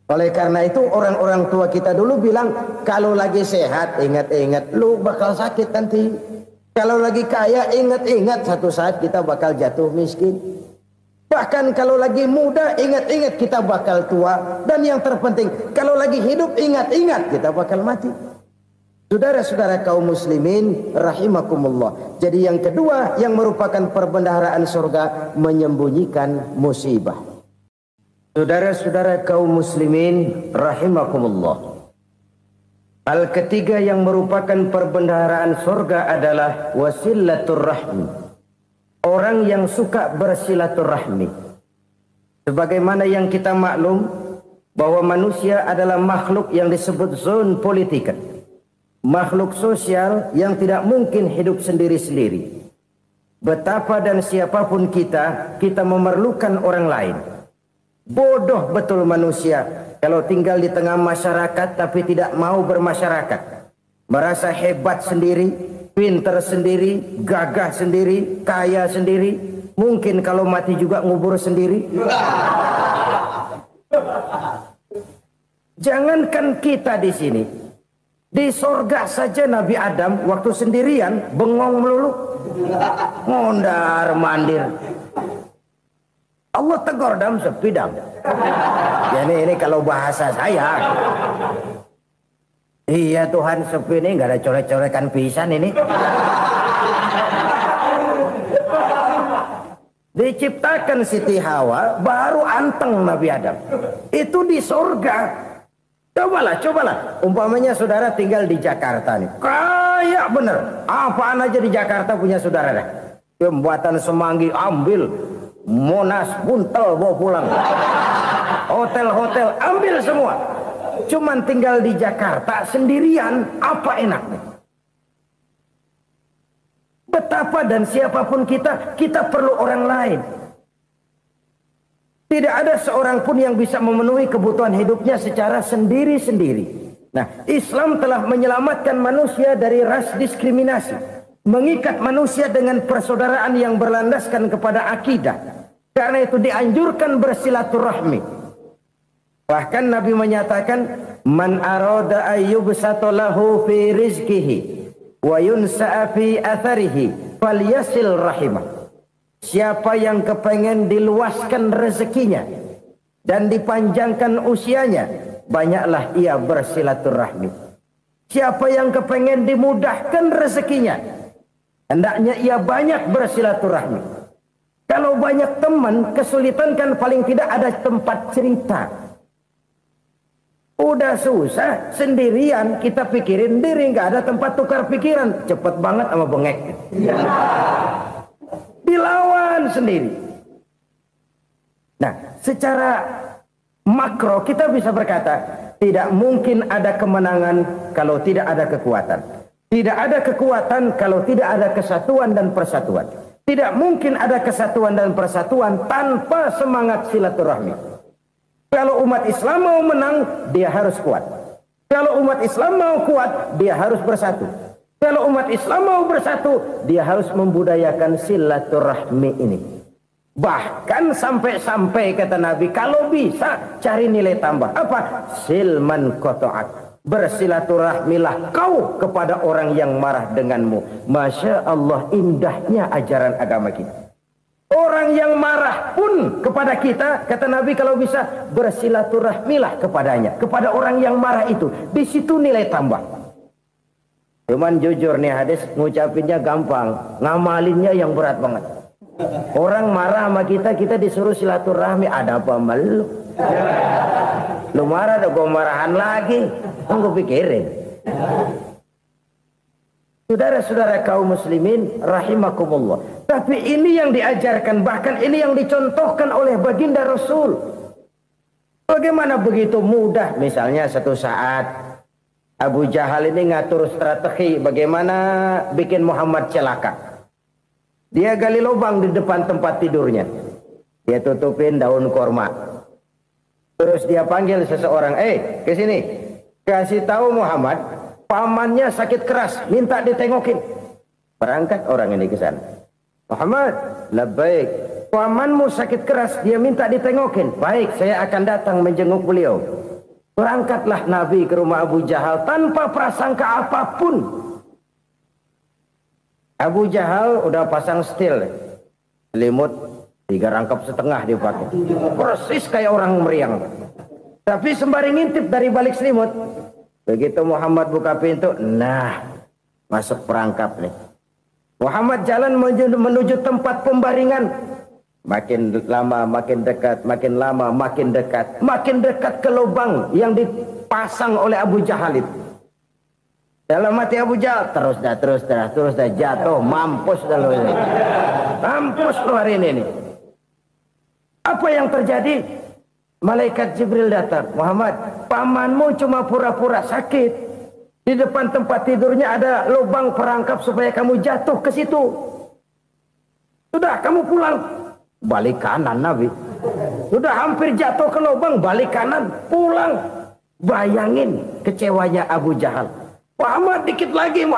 Oleh karena itu orang-orang tua kita dulu bilang, kalau lagi sehat ingat-ingat lu bakal sakit nanti. Kalau lagi kaya ingat-ingat satu saat kita bakal jatuh miskin. Bahkan kalau lagi muda ingat-ingat kita bakal tua. Dan yang terpenting kalau lagi hidup ingat-ingat kita bakal mati. Saudara-saudara kaum muslimin rahimakumullah. Jadi yang kedua yang merupakan perbendaharaan surga, menyembunyikan musibah. Saudara-saudara kaum muslimin rahimakumullah. Hal ketiga yang merupakan perbendaharaan surga adalah wasilatur rahmi. Orang yang suka bersilaturahmi. Sebagaimana yang kita maklum bahwa manusia adalah makhluk yang disebut zon politika. Makhluk sosial yang tidak mungkin hidup sendiri-sendiri. Betapa dan siapapun kita memerlukan orang lain. Bodoh betul manusia kalau tinggal di tengah masyarakat tapi tidak mau bermasyarakat. Merasa hebat sendiri, pinter sendiri, gagah sendiri, kaya sendiri. Mungkin kalau mati juga ngubur sendiri. Jangankan kita di sini, di sorga saja Nabi Adam waktu sendirian bengong melulu, mondar mandir. Allah tegur dalam sepi dam. Jadi ini kalau bahasa saya, iya Tuhan sepi ini nggak ada coret-corekan pisan ini. Diciptakan Siti Hawa baru anteng Nabi Adam. Itu di sorga. Cobalah. Umpamanya saudara tinggal di Jakarta nih. Kayak bener. Apaan aja di Jakarta punya saudara dah. Jembatan Semanggi ambil. Monas, Buntel bawa pulang. Hotel-hotel ambil semua. Cuman tinggal di Jakarta sendirian. Apa enaknya? Betapa dan siapapun kita perlu orang lain. Tidak ada seorang pun yang bisa memenuhi kebutuhan hidupnya secara sendiri-sendiri. Nah, Islam telah menyelamatkan manusia dari ras diskriminasi. Mengikat manusia dengan persaudaraan yang berlandaskan kepada akidah. Karena itu dianjurkan bersilaturahmi. Bahkan Nabi menyatakan, Man arada ayyubsata lahu fi rizkihi wa yunsa'a fi atharihi falyasil rahimah. Siapa yang kepengen diluaskan rezekinya dan dipanjangkan usianya, banyaklah ia bersilaturahmi. Siapa yang kepengen dimudahkan rezekinya, hendaknya ia banyak bersilaturahmi. Kalau banyak teman, kesulitan kan paling tidak ada tempat cerita. Udah susah, sendirian kita pikirin diri, nggak ada tempat tukar pikiran. Cepet banget sama bengek. Dilawan sendiri. Nah, secara makro kita bisa berkata, tidak mungkin ada kemenangan kalau tidak ada kekuatan. Tidak ada kekuatan kalau tidak ada kesatuan dan persatuan. Tidak mungkin ada kesatuan dan persatuan tanpa semangat silaturahmi. Kalau umat Islam mau menang, dia harus kuat. Kalau umat Islam mau kuat, dia harus bersatu. Kalau umat Islam mau bersatu, dia harus membudayakan silaturahmi ini. Bahkan sampai-sampai kata Nabi, kalau bisa cari nilai tambah. Apa? Silman qata'ak. Bersilaturahmilah kau kepada orang yang marah denganmu. Masya Allah, indahnya ajaran agama kita. Orang yang marah pun kepada kita, kata Nabi, kalau bisa bersilaturahmilah kepadanya. Kepada orang yang marah itu. Di situ nilai tambah. Cuman jujur nih hadis, ngucapinnya gampang, ngamalinnya yang berat banget. Orang marah sama kita disuruh silaturahmi, ada apa malu? Lu marah, ada gue marahan lagi. Tunggu pikirin. Saudara-saudara kaum muslimin rahimakumullah. Tapi ini yang diajarkan, bahkan ini yang dicontohkan oleh baginda Rasul. Bagaimana begitu mudah, misalnya satu saat Abu Jahal ini ngatur strategi bagaimana bikin Muhammad celaka. Dia gali lubang di depan tempat tidurnya. Dia tutupin daun korma. Terus dia panggil seseorang, ke sini. Kasih tahu Muhammad, pamannya sakit keras, minta ditengokin. Berangkat orang ini ke sana. Muhammad, labbaik. Pamanmu sakit keras, dia minta ditengokin. Baik, saya akan datang menjenguk beliau. Berangkatlah Nabi ke rumah Abu Jahal tanpa prasangka apapun. Abu Jahal udah pasang setil, selimut 3 rangkap setengah dipakai, persis kayak orang meriang. Tapi sembari ngintip dari balik selimut, begitu Muhammad buka pintu, nah masuk perangkap nih. Muhammad jalan menuju tempat pembaringan. Makin lama makin dekat, makin lama makin dekat, makin dekat ke lubang yang dipasang oleh Abu Jahal itu. Dalam hati Abu Jahal, terus dah jatuh, mampus dah lo ini. Mampus lo hari ini nih. Apa yang terjadi? Malaikat Jibril datang. Muhammad, pamanmu cuma pura-pura sakit. Di depan tempat tidurnya ada lubang perangkap supaya kamu jatuh ke situ. Sudah, kamu pulang. Balik kanan Nabi. Sudah hampir jatuh ke lubang, balik kanan, pulang. Bayangin kecewanya Abu Jahal. Muhammad dikit lagi.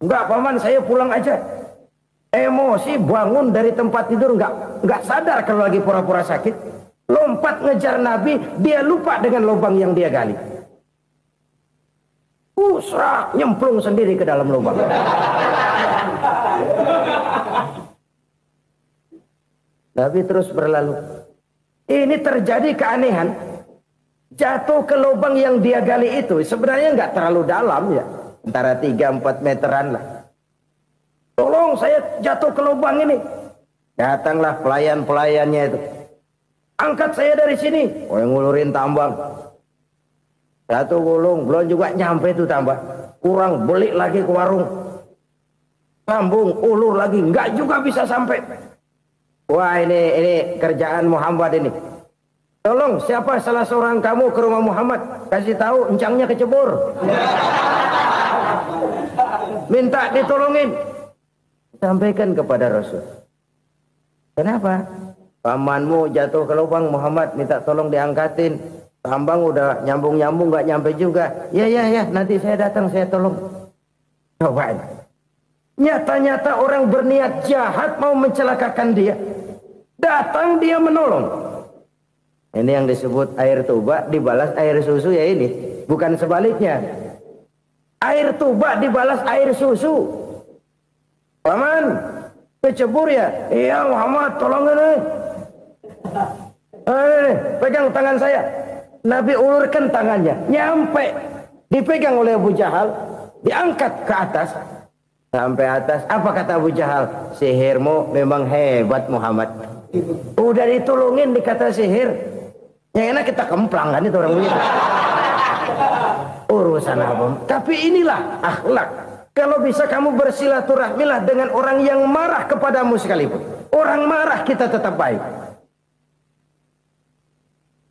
Enggak paman, saya pulang aja. Emosi bangun dari tempat tidur, enggak sadar kalau lagi pura-pura sakit. Lompat ngejar Nabi, dia lupa dengan lubang yang dia gali. Usrak, nyemplung sendiri ke dalam lubang. Nabi terus berlalu. Ini terjadi keanehan. Jatuh ke lubang yang dia gali itu sebenarnya nggak terlalu dalam ya, antara 3-4 meteran lah. Tolong saya jatuh ke lubang ini. Datanglah pelayan-pelayannya itu. Angkat saya dari sini. Oh, yang ngulurin tambang. 1 gulung belum juga nyampe itu tambah. Kurang beli lagi ke warung. Sambung ulur lagi enggak juga bisa sampai. Wah ini kerjaan Muhammad ini. Tolong siapa salah seorang kamu ke rumah Muhammad, kasih tahu encangnya kecebur. Minta ditolongin. Sampaikan kepada Rasul. Kenapa? Pamanmu jatuh ke lubang, Muhammad minta tolong diangkatin. Tambang udah nyambung-nyambung nggak nyampe juga. Ya nanti saya datang saya tolong. Cobain. Nyata-nyata orang berniat jahat mau mencelakakan dia. Datang dia menolong. Ini yang disebut air tuba dibalas air susu ya ini. Bukan sebaliknya. Air tuba dibalas air susu. Paman, kecebur ya? Iya Muhammad, tolong ini. Pegang tangan saya. Nabi ulurkan tangannya. Nyampe. Dipegang oleh Abu Jahal. Diangkat ke atas. Sampai atas. Apa kata Abu Jahal? Sihirmu memang hebat Muhammad. Udah ditolongin dikata sihir. Yang enak kita kemplang kan itu orang begitu. Urusan apa? Tapi inilah akhlak. Kalau bisa kamu bersilaturahmilah dengan orang yang marah kepadamu sekalipun. Orang marah kita tetap baik.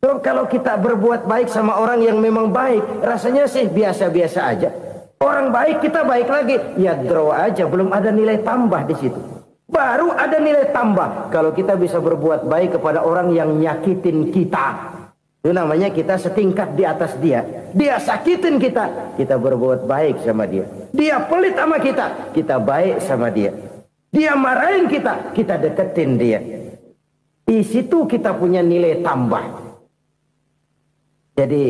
So, kalau kita berbuat baik sama orang yang memang baik, rasanya sih biasa-biasa aja. Orang baik kita baik lagi, ya draw aja, belum ada nilai tambah di situ. Baru ada nilai tambah kalau kita bisa berbuat baik kepada orang yang nyakitin kita. Itu namanya kita setingkat di atas dia. Dia sakitin kita, kita berbuat baik sama dia. Dia pelit sama kita, kita baik sama dia. Dia marahin kita, kita deketin dia. Di situ kita punya nilai tambah. Jadi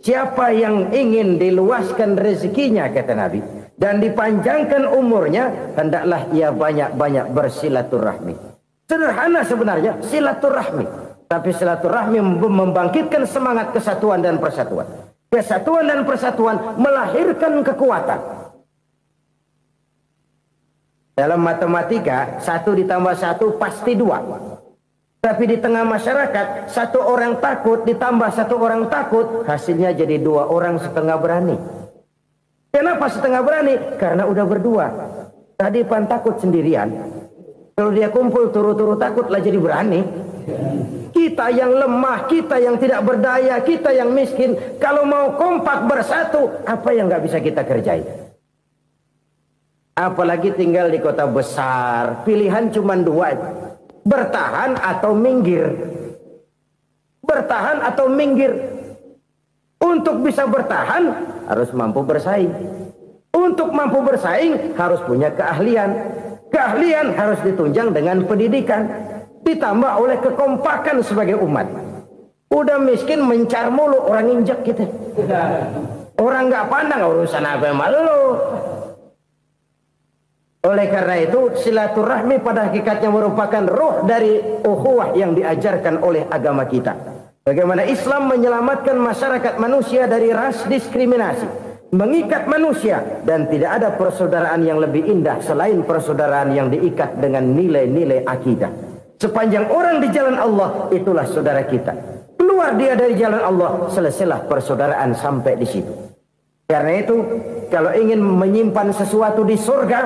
siapa yang ingin diluaskan rezekinya kata Nabi dan dipanjangkan umurnya, hendaklah ia banyak-banyak bersilaturahmi. Sederhana sebenarnya silaturahmi. Tapi silaturahmi membangkitkan semangat kesatuan dan persatuan. Kesatuan dan persatuan melahirkan kekuatan. Dalam matematika, 1 ditambah 1 pasti 2. Tapi di tengah masyarakat, 1 orang takut ditambah 1 orang takut, hasilnya jadi 2 orang setengah berani. Kenapa setengah berani? Karena udah berdua. Tadi pan takut sendirian. Kalau dia kumpul turu-turu takutlah jadi berani. Kita yang lemah, kita yang tidak berdaya, kita yang miskin, kalau mau kompak bersatu, apa yang nggak bisa kita kerjain? Apalagi tinggal di kota besar, pilihan cuma 2, bertahan atau minggir. Bertahan atau minggir. Untuk bisa bertahan harus mampu bersaing. Untuk mampu bersaing harus punya keahlian. Keahlian harus ditunjang dengan pendidikan. Ditambah oleh kekompakan sebagai umat. Udah miskin mencar mulu, orang injek kita. Orang nggak pandang urusan apa yang malu. Oleh karena itu silaturahmi pada hakikatnya merupakan roh dari ukhuwah yang diajarkan oleh agama kita. Bagaimana Islam menyelamatkan masyarakat manusia dari ras diskriminasi, mengikat manusia, dan tidak ada persaudaraan yang lebih indah selain persaudaraan yang diikat dengan nilai-nilai akidah. Sepanjang orang di jalan Allah, itulah saudara kita. Keluar dia dari jalan Allah, selesailah persaudaraan sampai di situ. Karena itu, kalau ingin menyimpan sesuatu di surga,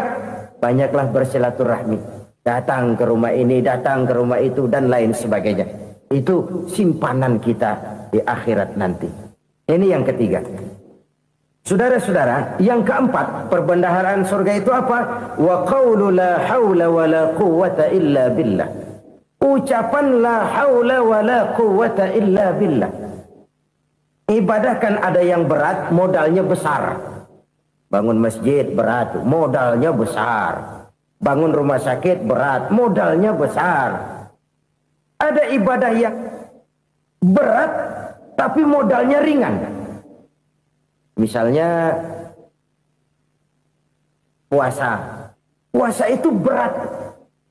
banyaklah bersilaturahmi. Datang ke rumah ini, datang ke rumah itu, dan lain sebagainya. Itu simpanan kita di akhirat nanti. Ini yang ketiga. Saudara-saudara, yang keempat, perbendaharaan surga itu apa? Wa qawlu la hawla wa la quwwata illa billah. Ucapan la haula wa la quwwata illa billah. Ibadah kan ada yang berat, modalnya besar. Bangun masjid berat, modalnya besar. Bangun rumah sakit berat, modalnya besar. Ada ibadah yang berat tapi modalnya ringan. Misalnya puasa. Puasa itu berat,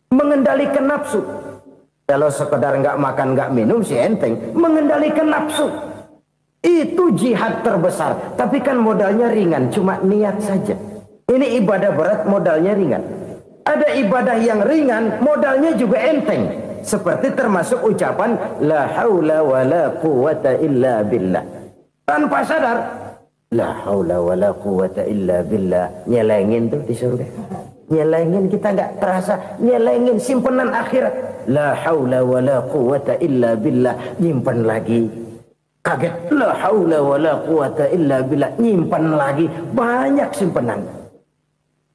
mengendalikan nafsu. Kalau sekedar nggak makan nggak minum sih enteng, mengendalikan nafsu itu jihad terbesar. Tapi kan modalnya ringan, cuma niat saja. Ini ibadah berat, modalnya ringan. Ada ibadah yang ringan, modalnya juga enteng. Seperti termasuk ucapan la haula wa la quwwata illa billah. tanpa sadar. La haula wala quwata illa billah. Nyelengin tuh di surga. Nyelengin, kita nggak terasa. Nyelengin simpenan akhirat. La haula wala quwata illa billah. Nyimpan lagi. Kaget. La haula wala quwata illa billah. Nyimpan lagi. Banyak simpenan.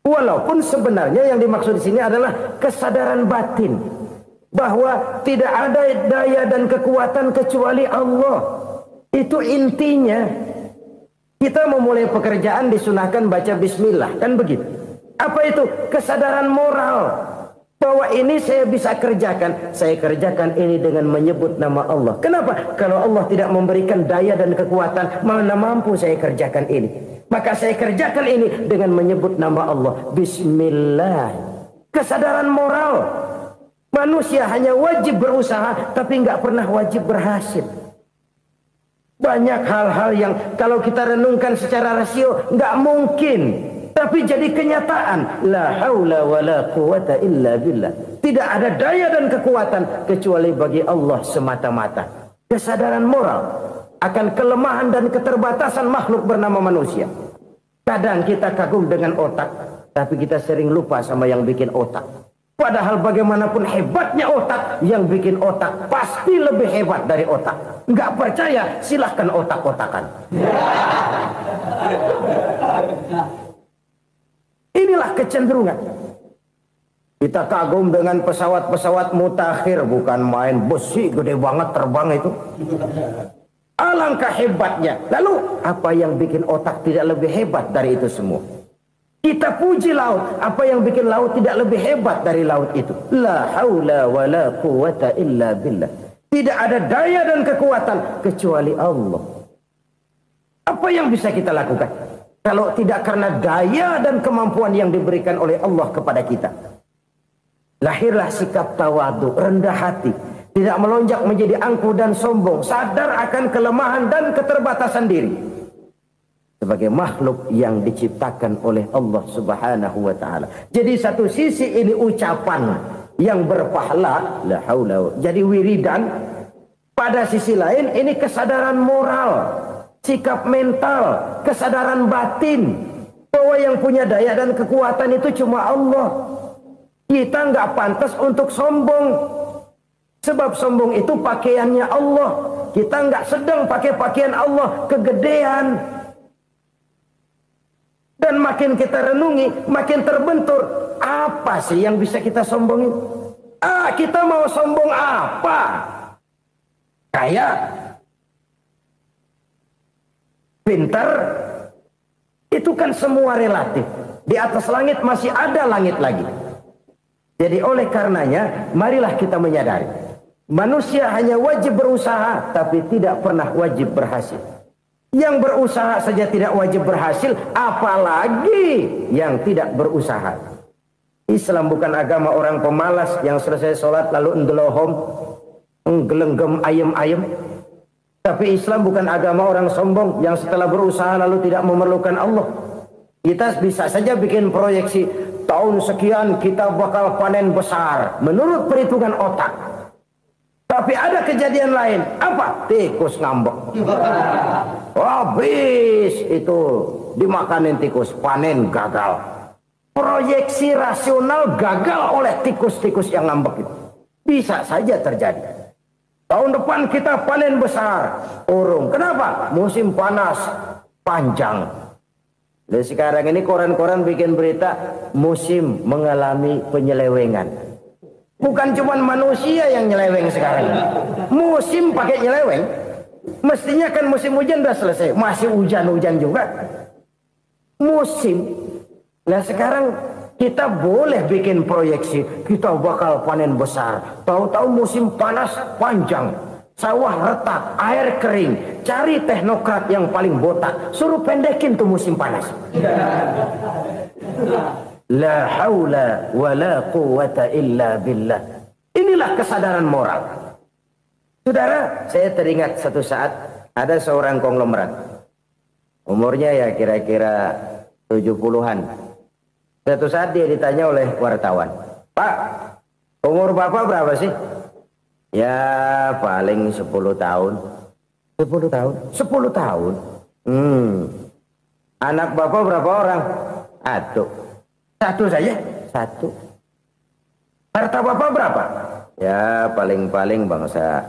Walaupun sebenarnya yang dimaksud di sini adalah kesadaran batin. Bahwa tidak ada daya dan kekuatan kecuali Allah. Itu intinya. Kita memulai pekerjaan disunahkan baca bismillah, kan begitu? Apa itu? Kesadaran moral bahwa ini saya bisa kerjakan. Saya kerjakan ini dengan menyebut nama Allah. Kenapa? Kalau Allah tidak memberikan daya dan kekuatan, mana mampu saya kerjakan ini. Maka saya kerjakan ini dengan menyebut nama Allah. Bismillah. Kesadaran moral. Manusia hanya wajib berusaha, tapi nggak pernah wajib berhasil. Banyak hal-hal yang kalau kita renungkan secara rasio nggak mungkin, tapi jadi kenyataan. La haula wala quwata illa billah. Tidak ada daya dan kekuatan kecuali bagi Allah semata-mata. Kesadaran moral akan kelemahan dan keterbatasan makhluk bernama manusia. Kadang kita kagum dengan otak, tapi kita sering lupa sama yang bikin otak. Padahal bagaimanapun hebatnya otak, yang bikin otak pasti lebih hebat dari otak. Nggak percaya, silahkan otak-otakan. Inilah kecenderungan. Kita kagum dengan pesawat-pesawat mutakhir, bukan main besi gede banget terbang itu. Alangkah hebatnya. Lalu apa yang bikin otak tidak lebih hebat dari itu semua? Kita puji laut. Apa yang bikin laut tidak lebih hebat dari laut itu? La haula wa la quwata illa billah. Tidak ada daya dan kekuatan kecuali Allah. Apa yang bisa kita lakukan kalau tidak karena daya dan kemampuan yang diberikan oleh Allah kepada kita? Lahirlah sikap tawadu, rendah hati, tidak melonjak menjadi angkuh dan sombong, sadar akan kelemahan dan keterbatasan diri. Sebagai makhluk yang diciptakan oleh Allah Subhanahu wa ta'ala. Jadi satu sisi ini ucapan yang berpahala, la haula, jadi wiridan. Pada sisi lain ini kesadaran moral, sikap mental, kesadaran batin bahwa yang punya daya dan kekuatan itu cuma Allah. Kita nggak pantas untuk sombong, sebab sombong itu pakaiannya Allah. Kita nggak sedang pakai pakaian Allah, kegedean. Dan makin kita renungi, makin terbentur. Apa sih yang bisa kita sombongin? Kita mau sombong apa? Kaya? Pintar? Itu kan semua relatif. Di atas langit masih ada langit lagi. Jadi oleh karenanya, marilah kita menyadari. Manusia hanya wajib berusaha, tapi tidak pernah wajib berhasil. Yang berusaha saja tidak wajib berhasil, apalagi yang tidak berusaha. Islam bukan agama orang pemalas yang selesai sholat lalu endelohom, nggelenggem ayem-ayem. Tapi Islam bukan agama orang sombong yang setelah berusaha lalu tidak memerlukan Allah. Kita bisa saja bikin proyeksi, tahun sekian kita bakal panen besar menurut perhitungan otak. Tapi ada kejadian lain. Apa? Tikus ngambek. Habis itu dimakanin tikus, panen gagal. Proyeksi rasional gagal oleh tikus-tikus yang ngambek itu. Bisa saja terjadi. Tahun depan kita panen besar, urung. Kenapa? Musim panas panjang. Dan sekarang ini koran-koran bikin berita musim mengalami penyelewengan. Bukan cuma manusia yang nyeleweng sekarang. Musim pakai nyeleweng. Mestinya kan musim hujan udah selesai, masih hujan-hujan juga. Musim. Nah sekarang kita boleh bikin proyeksi, kita bakal panen besar. Tahu-tahu musim panas panjang, sawah retak, air kering. Cari teknokrat yang paling botak, suruh pendekin tuh musim panas. La haula wa la quwata illa billah. Inilah kesadaran moral. Saudara, saya teringat satu saat ada seorang konglomerat. Umurnya ya kira-kira 70-an. Suatu saat dia ditanya oleh wartawan, "Pak, umur Bapak berapa sih?" "Ya paling 10 tahun. 10 tahun. 10 tahun. Anak bapak berapa orang? Satu saja. Satu. Harta bapak berapa? Ya paling-paling bangsa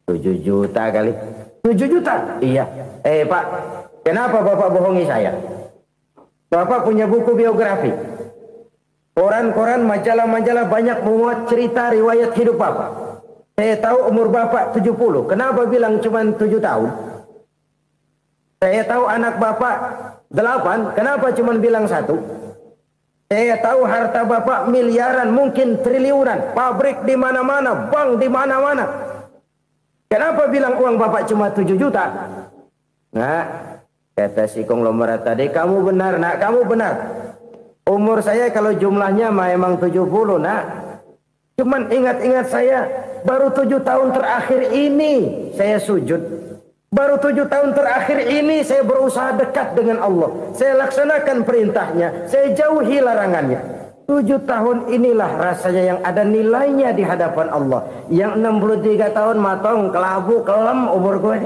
7 juta kali. 7 juta? Iya. Pak, kenapa bapak bohongi saya? Bapak punya buku biografi. Koran-koran, majalah-majalah banyak memuat cerita riwayat hidup bapak. Saya tahu umur bapak 70. Kenapa bilang cuma 7 tahun? Saya tahu anak bapak 8. Kenapa cuma bilang 1? Saya tahu harta bapak miliaran, mungkin triliunan. Pabrik di mana-mana, bank di mana-mana. Kenapa bilang uang bapak cuma 7 juta? Nah, kata si konglomerat tadi, kamu benar nak, kamu benar. Umur saya kalau jumlahnya memang 70 nak. Cuman ingat-ingat saya, baru 7 tahun terakhir ini saya sujud. Baru 7 tahun terakhir ini saya berusaha dekat dengan Allah. Saya laksanakan perintahnya, saya jauhi larangannya. 7 tahun inilah rasanya yang ada nilainya di hadapan Allah. Yang 63 tahun matong, kelabu, kelem umur gue.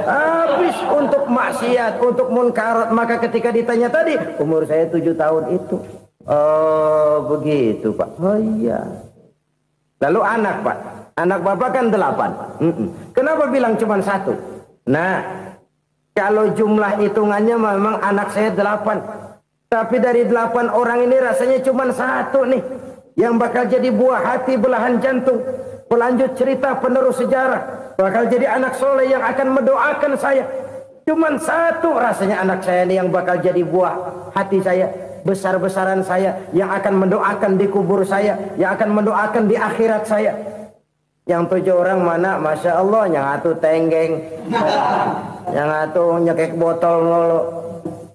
Habis untuk maksiat, untuk munkarat. Maka ketika ditanya tadi, umur saya 7 tahun itu. Oh begitu Pak. Oh iya. Lalu anak Pak. Anak bapak kan 8. Kenapa bilang cuma 1? Nah, kalau jumlah hitungannya memang anak saya 8. Tapi dari 8 orang ini rasanya cuma 1 nih. Yang bakal jadi buah hati, belahan jantung. Pelanjut cerita, penerus sejarah. Bakal jadi anak soleh yang akan mendoakan saya. Cuma 1 rasanya anak saya ini yang bakal jadi buah hati saya. Besar-besaran saya. Yang akan mendoakan di kubur saya. Yang akan mendoakan di akhirat saya. Yang 7 orang mana? Masya Allah, yang 1 tenggeng, yang 1 nyekek botol mulu,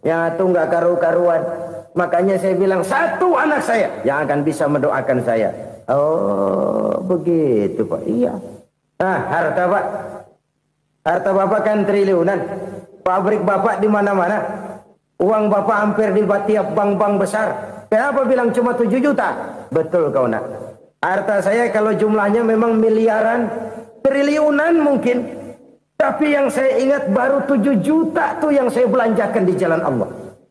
yang 1 nggak karu-karuan. Makanya saya bilang 1 anak saya yang akan bisa mendoakan saya. Oh begitu Pak. Iya. Nah harta Pak, harta bapak kan triliunan. Pabrik bapak di mana-mana. Uang bapak hampir di tiap bank-bank besar. Kenapa bilang cuma 7 juta? Betul kau nak. Harta saya kalau jumlahnya memang miliaran, triliunan mungkin. Tapi yang saya ingat baru 7 juta tuh yang saya belanjakan di jalan Allah.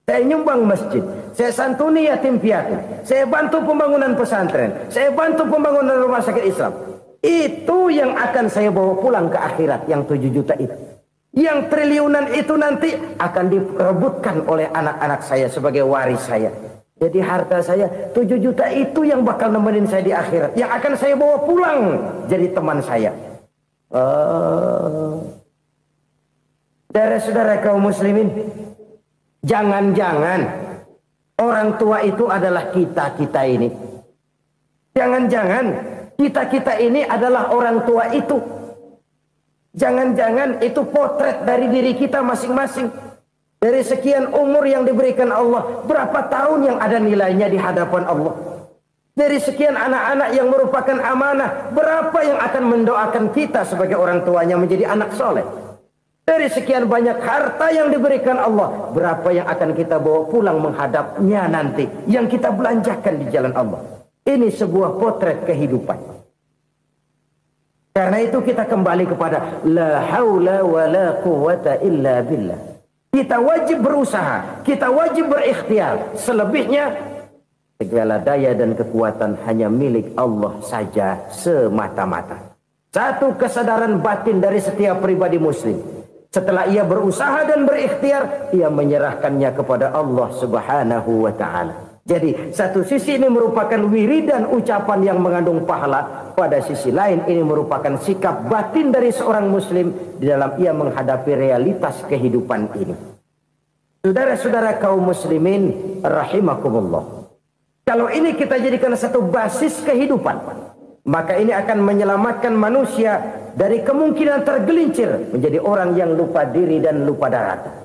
Saya nyumbang masjid, saya santuni yatim piatu, saya bantu pembangunan pesantren, saya bantu pembangunan rumah sakit Islam. Itu yang akan saya bawa pulang ke akhirat, yang 7 juta itu. Yang triliunan itu nanti akan diperebutkan oleh anak-anak saya sebagai waris saya. Jadi harta saya 7 juta itu yang bakal nemenin saya di akhirat. Yang akan saya bawa pulang jadi teman saya. Saudara-saudara kaum muslimin, jangan-jangan orang tua itu adalah kita-kita ini. Jangan-jangan kita-kita ini adalah orang tua itu. Jangan-jangan itu potret dari diri kita masing-masing. Dari sekian umur yang diberikan Allah, berapa tahun yang ada nilainya di hadapan Allah? Dari sekian anak-anak yang merupakan amanah, berapa yang akan mendoakan kita sebagai orang tuanya menjadi anak soleh? Dari sekian banyak harta yang diberikan Allah, berapa yang akan kita bawa pulang menghadapnya nanti, yang kita belanjakan di jalan Allah? Ini sebuah potret kehidupan. Karena itu kita kembali kepada la haula wa la quwwata illa billah. Kita wajib berusaha, kita wajib berikhtiar. Selebihnya, segala daya dan kekuatan hanya milik Allah saja semata-mata. Satu kesadaran batin dari setiap pribadi muslim. Setelah ia berusaha dan berikhtiar, ia menyerahkannya kepada Allah Subhanahu wa ta'ala. Jadi, satu sisi ini merupakan wiridan ucapan yang mengandung pahala. Pada sisi lain, ini merupakan sikap batin dari seorang muslim di dalam ia menghadapi realitas kehidupan ini. Saudara-saudara kaum muslimin, rahimakumullah. Kalau ini kita jadikan satu basis kehidupan, maka ini akan menyelamatkan manusia dari kemungkinan tergelincir menjadi orang yang lupa diri dan lupa darata.